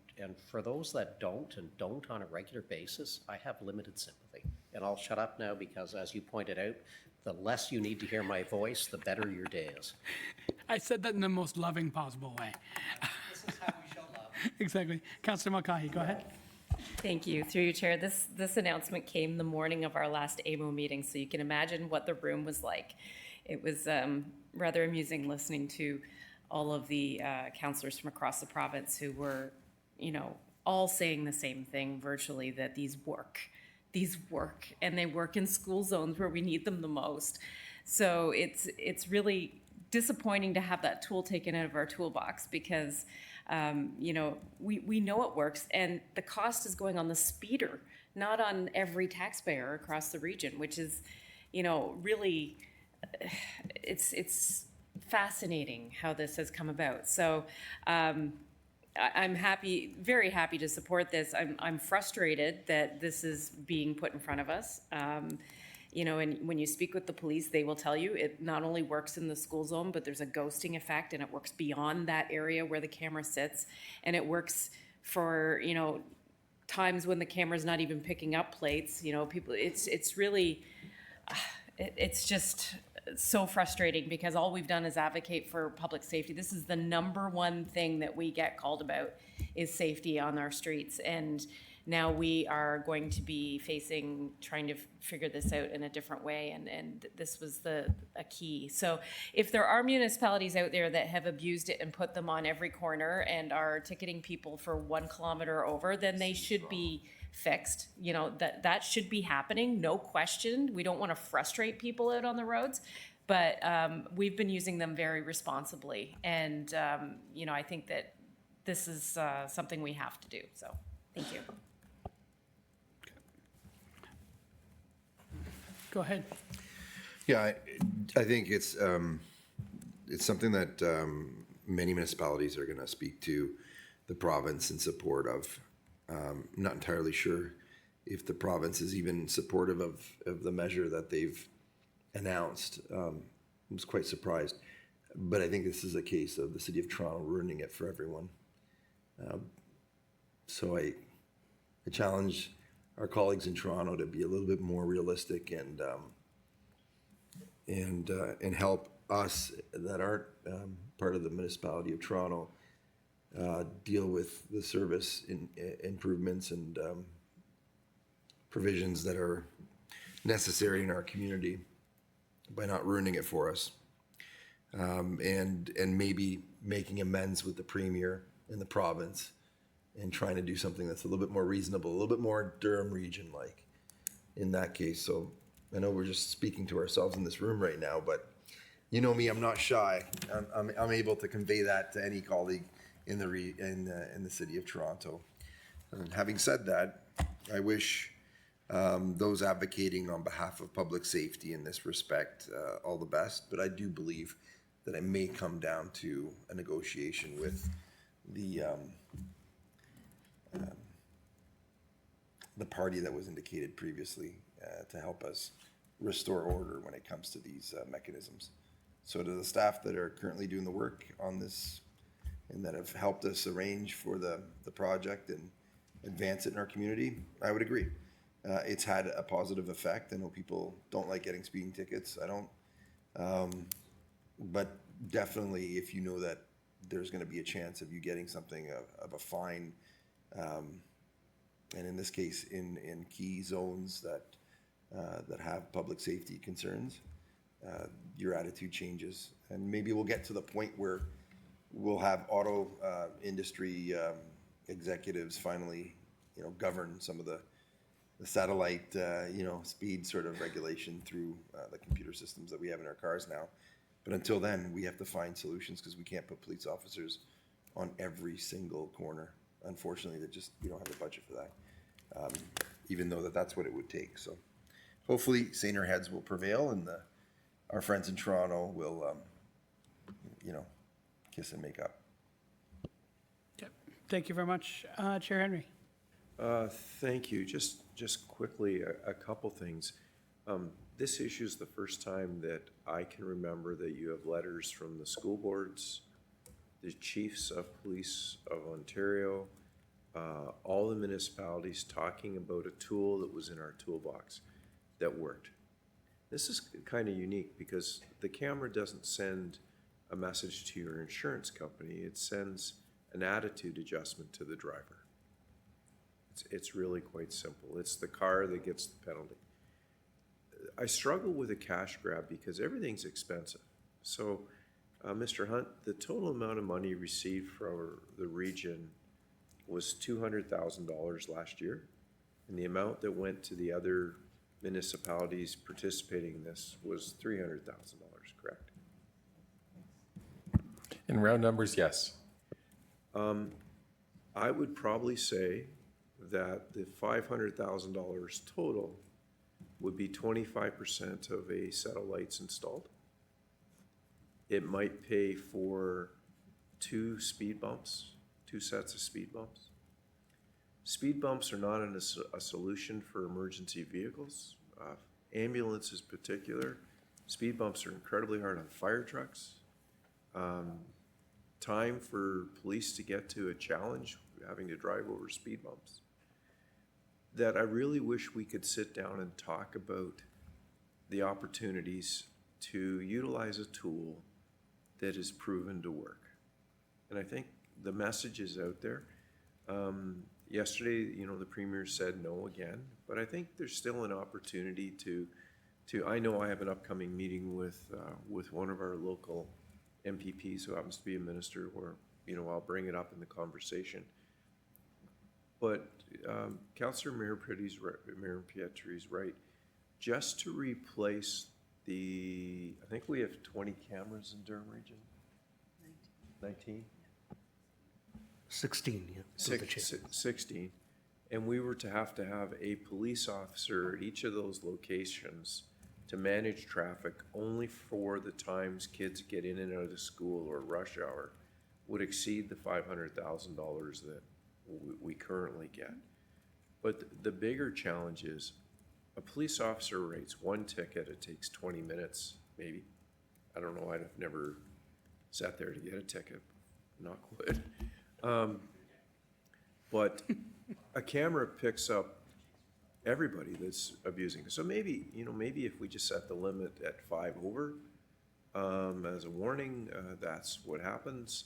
for those that don't on a regular basis, I have limited sympathy. And I'll shut up now because, as you pointed out, the less you need to hear my voice, the better your day is. I said that in the most loving possible way. This is how we show love. Exactly. Councillor Mulcahy, go ahead. Thank you. Through you, Chair. This announcement came the morning of our last AMO meeting, so you can imagine what the room was like. It was rather amusing listening to all of the councillors from across the province who were, all saying the same thing virtually, that these work, and they work in school zones where we need them the most. So it's really disappointing to have that tool taken out of our toolbox because, you know, we know it works and the cost is going on the speeder, not on every taxpayer across the region, which is, you know, really, it's fascinating how this has come about. So I'm happy, very happy to support this. I'm frustrated that this is being put in front of us. You know, and when you speak with the police, they will tell you it not only works in the school zone, but there's a ghosting effect and it works beyond that area where the camera sits. And it works for, you know, times when the camera's not even picking up plates, you know, people, it's really, it's just so frustrating because all we've done is advocate for public safety. This is the number one thing that we get called about is safety on our streets. And now we are going to be trying to figure this out in a different way, and this was a key. So if there are municipalities out there that have abused it and put them on every corner and are ticketing people for 1 kilometer over, then they should be fixed. You know, that should be happening, no question. We don't want to frustrate people out on the roads, but we've been using them very responsibly. And, you know, I think that this is something we have to do. So thank you. Go ahead. Yeah, I think it's something that many municipalities are going to speak to the province in support of. Not entirely sure if the province is even supportive of the measure that they've announced. I was quite surprised. But I think this is a case of the City of Toronto ruining it for everyone. So I challenge our colleagues in Toronto to be a little bit more realistic and help us that aren't part of the municipality of Toronto deal with the service improvements and provisions that are necessary in our community by not ruining it for us, and maybe making amends with the Premier and the province and trying to do something that's a little bit more reasonable, a little bit more Durham region-like in that case. So I know we're just speaking to ourselves in this room right now, but you know me, I'm not shy. I'm able to convey that to any colleague in the City of Toronto. And having said that, I wish those advocating on behalf of public safety in this respect all the best, but I do believe that it may come down to a negotiation with the party that was indicated previously to help us restore order when it comes to these mechanisms. So to the staff that are currently doing the work on this and that have helped us arrange for the project and advance it in our community, I would agree. It's had a positive effect. I know people don't like getting speeding tickets. I don't. But definitely if you know that there's going to be a chance of you getting something of a fine, and in this case in key zones that have public safety concerns, your attitude changes. And maybe we'll get to the point where we'll have auto industry executives finally, you know, govern some of the satellite, you know, speed sort of regulation through the computer systems that we have in our cars now. But until then, we have to find solutions because we can't put police officers on every single corner. Unfortunately, we don't have the budget for that, even though that's what it would take. So hopefully saner heads will prevail and our friends in Toronto will, you know, kiss and make up. Yep. Thank you very much, Chair Henry. Thank you. Just quickly, a couple things. This issue is the first time that I can remember that you have letters from the school boards, the chiefs of police of Ontario, all the municipalities talking about a tool that was in our toolbox that worked. This is kind of unique because the camera doesn't send a message to your insurance company. It sends an attitude adjustment to the driver. It's really quite simple. It's the car that gets the penalty. I struggle with a cash grab because everything's expensive. So, Mr. Hunt, the total amount of money received from the region was $200,000 last year, and the amount that went to the other municipalities participating in this was $300,000, correct? In round numbers, yes. I would probably say that the $500,000 total would be 25% of a set of lights installed. It might pay for 2 speed bumps, 2 sets of speed bumps. Speed bumps are not a solution for emergency vehicles. Ambulances particular, speed bumps are incredibly hard on fire trucks. Time for police to get to a challenge, having to drive over speed bumps. That I really wish we could sit down and talk about the opportunities to utilize a tool that is proven to work. And I think the message is out there. Yesterday, the Premier said no again, but I think there's still an opportunity to I know I have an upcoming meeting with one of our local MPPs who happens to be a minister, where, I'll bring it up in the conversation. But Councillor Mayor Pietry's right. Just to replace I think we have 20 cameras in Durham Region? 19? 16, yeah. 16. And we were to have a police officer at each of those locations to manage traffic only for the times kids get in and out of school or rush hour, would exceed the $500,000 that we currently get. But the bigger challenge is a police officer writes 1 ticket, it takes 20 minutes, maybe. I don't know, I've never sat there to get a ticket, knock wood. But a camera picks up everybody that's abusing. So maybe if we just set the limit at 5 over, as a warning, that's what happens.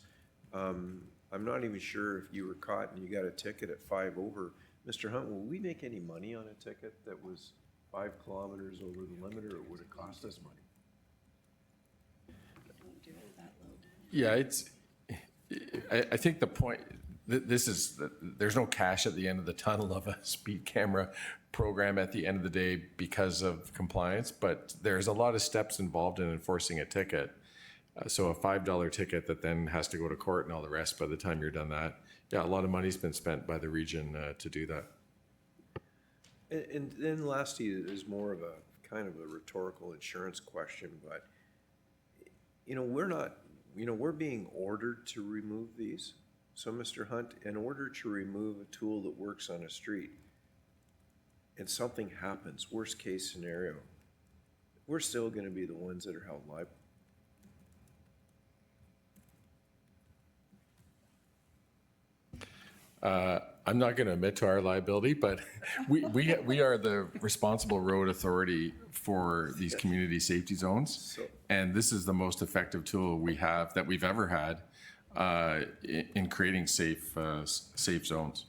I'm not even sure if you were caught and you got a ticket at 5 over. Mr. Hunt, will we make any money on a ticket that was 5 kilometers over the limit, or would it cost us money? Yeah, I think the point, this is, there's no cash at the end of the tunnel of a speed camera program at the end of the day because of compliance, but there's a lot of steps involved in enforcing a ticket. So a $5 ticket that then has to go to court and all the rest by the time you're done that. Yeah, a lot of money's been spent by the region to do that. And then lastly is more of a kind of a rhetorical insurance question, but we're being ordered to remove these. So Mr. Hunt, in order to remove a tool that works on a street and something happens, worst case scenario, we're still going to be the ones that are held liable. I'm not going to admit to our liability, but we are the responsible road authority for these community safety zones. And this is the most effective tool we have that we've ever had in creating safe zones.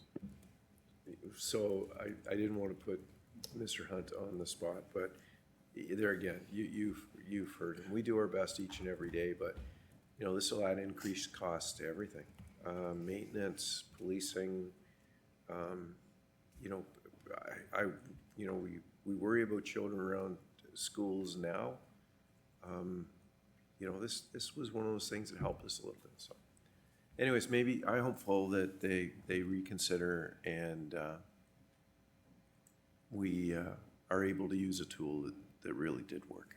So I didn't want to put Mr. Hunt on the spot, but there again, you've heard him. We do our best each and every day, but this will add increased costs to everything. Maintenance, policing, we worry about children around schools now. This was one of those things that helped us a little bit. So anyways, maybe I'm hopeful that they reconsider and we are able to use a tool that really did work.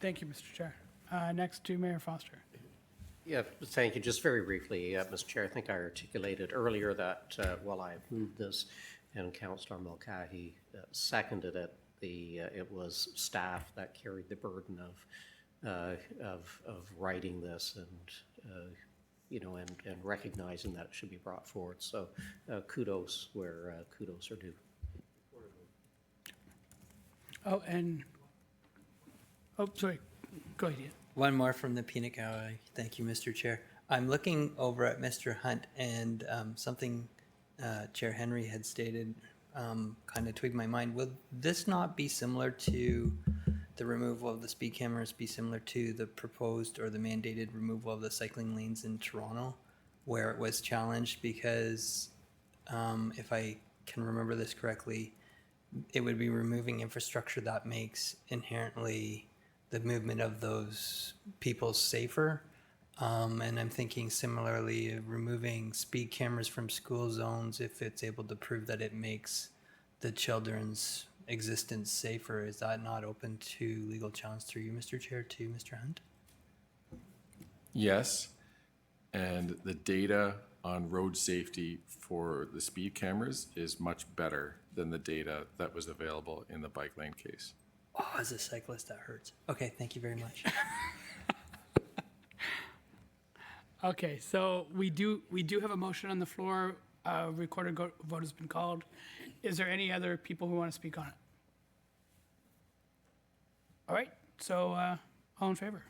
Thank you, Mr. Chair. Next to Mayor Foster. Yeah, thank you. Just very briefly, Mr. Chair, I think I articulated earlier that while I moved this and Councillor Mulcahy seconded it, it was staff that carried the burden of writing this and recognizing that it should be brought forward. So kudos where kudos are due. Sorry, go ahead, Ian. One more from the peanut gallery. Thank you, Mr. Chair. I'm looking over at Mr. Hunt, and something Chair Henry had stated kind of twigged my mind. Will this not be similar to the removal of the speed cameras, be similar to the proposed or the mandated removal of the cycling lanes in Toronto, where it was challenged because, if I can remember this correctly, it would be removing infrastructure that makes inherently the movement of those people safer. And I'm thinking similarly, removing speed cameras from school zones if it's able to prove that it makes the children's existence safer. Is that not open to legal challenge through you, Mr. Chair, to Mr. Hunt? Yes, and the data on road safety for the speed cameras is much better than the data that was available in the bike lane case. Oh, as a cyclist, that hurts. Okay, thank you very much. Okay, so we do have a motion on the floor. Recorded vote has been called. Is there any other people who want to speak on it? All right, so all in favor?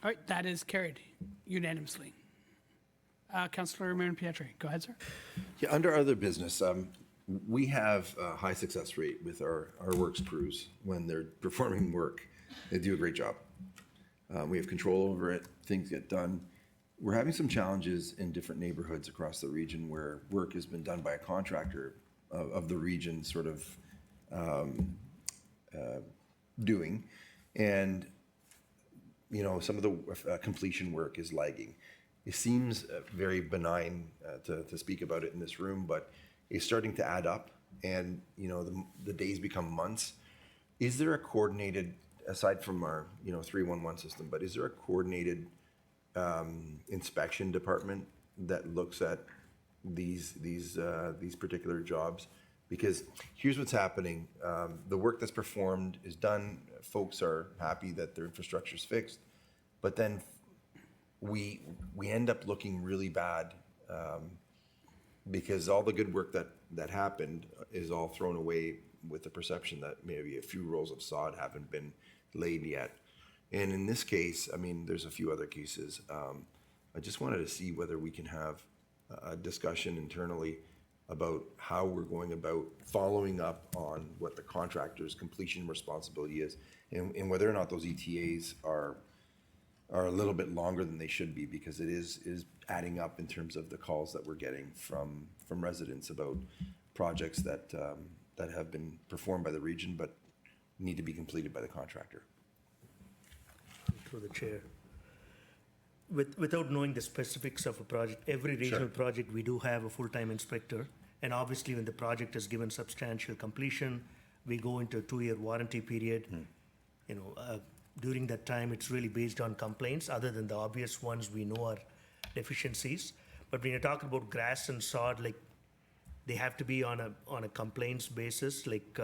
All right, that is carried unanimously. Councillor Marion Pietri, go ahead, sir. Yeah, under other business, we have a high success rate with our works crews when they're performing work. They do a great job. We have control over it, things get done. We're having some challenges in different neighborhoods across the region where work has been done by a contractor of the region sort of doing. And, you know, some of the completion work is lagging. It seems very benign to speak about it in this room, but it's starting to add up, and you know the days become months. Is there a coordinated, aside from our 311 system, but is there a coordinated inspection department that looks at these particular jobs? Because here's what's happening: the work that's performed is done. Folks are happy that their infrastructure is fixed, but then we end up looking really bad because all the good work that happened is all thrown away with the perception that maybe a few rolls of sod haven't been laid yet. And in this case, I mean, there's a few other cases. I just wanted to see whether we can have a discussion internally about how we're going about following up on what the contractor's completion responsibility is, and whether or not those ETAs are a little bit longer than they should be, because it is adding up in terms of the calls that we're getting from residents about projects that have been performed by the region but need to be completed by the contractor. Through the chair. Without knowing the specifics of a project, every regional project, we do have a full-time inspector. And obviously, when the project is given substantial completion, we go into a 2-year warranty period. You know, during that time, it's really based on complaints, other than the obvious ones we know are deficiencies. But when you're talking about grass and sod, like, they have to be on a complaints basis. Like,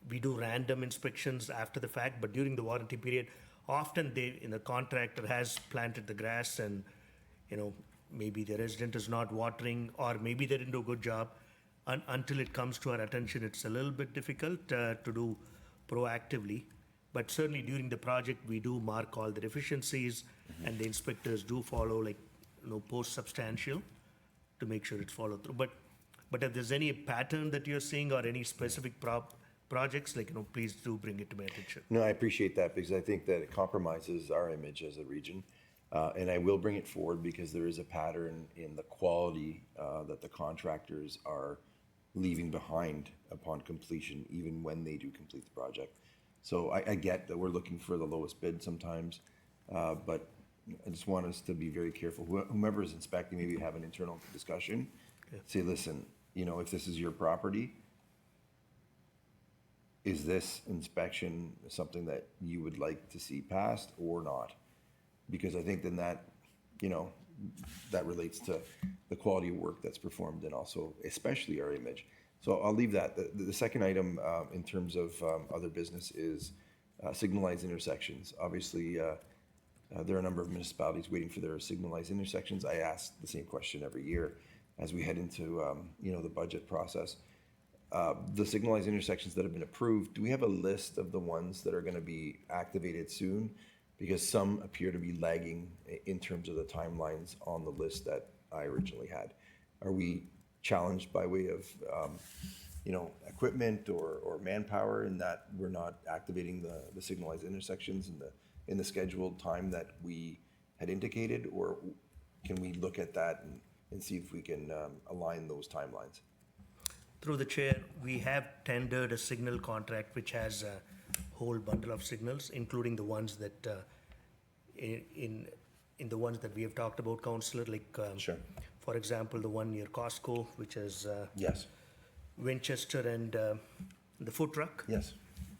we do random inspections after the fact, but during the warranty period, often the contractor has planted the grass, and you know, maybe the resident is not watering, or maybe they didn't do a good job. Until it comes to our attention, it's a little bit difficult to do proactively. But certainly during the project, we do mark all the deficiencies, and the inspectors do follow, like, post-substantial to make sure it's followed through. But if there's any pattern that you're seeing or any specific projects, like, please do bring it to my attention. No, I appreciate that, because I think that it compromises our image as a region. And I will bring it forward because there is a pattern in the quality that the contractors are leaving behind upon completion, even when they do complete the project. So I get that we're looking for the lowest bid sometimes, but I just want us to be very careful. Whomever is inspecting, maybe have an internal discussion. Say, listen, if this is your property, is this inspection something that you would like to see passed or not? Because I think then that, that relates to the quality of work that's performed, and also especially our image. So I'll leave that. The second item in terms of other business is signalized intersections. Obviously, there are a number of municipalities waiting for their signalized intersections. I ask the same question every year as we head into the budget process. The signalized intersections that have been approved, do we have a list of the ones that are going to be activated soon? Because some appear to be lagging in terms of the timelines on the list that I originally had. Are we challenged by way of equipment or manpower in that we're not activating the signalized intersections in the scheduled time that we had indicated? Or can we look at that and see if we can align those timelines. Through the chair, we have tendered a signal contract which has a whole bundle of signals, including the ones that, in the ones that we have talked about, Councillor, like, Sure. for example, the one near Costco, which is Yes, Winchester and the food truck. yes.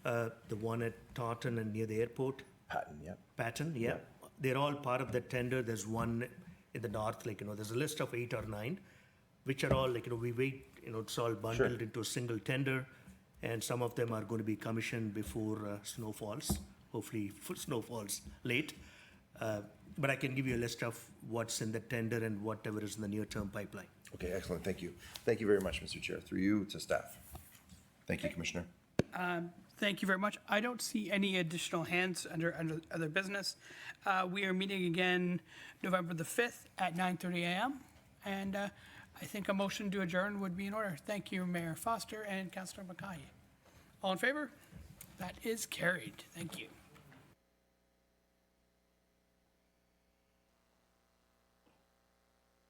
The one at Taunton and near the airport, Patton, yeah. Patton, yeah. They're all part of the tender. There's one in the north, like, there's a list of 8 or 9, which are all, like, we wait, it's all bundled into a single tender, and some of them are going to be commissioned before snow falls, hopefully snow falls late. But I can give you a list of what's in the tender and whatever is in the near-term pipeline. Okay, excellent, thank you. Thank you very much, Mr. Chair. Through you to staff. Thank you, Commissioner. Thank you very much. I don't see any additional hands under other business. We are meeting again November the 5th at 9:30 a.m. And I think a motion to adjourn would be in order. Thank you, Mayor Foster and Councillor Mackay. All in favor? That is carried. Thank you.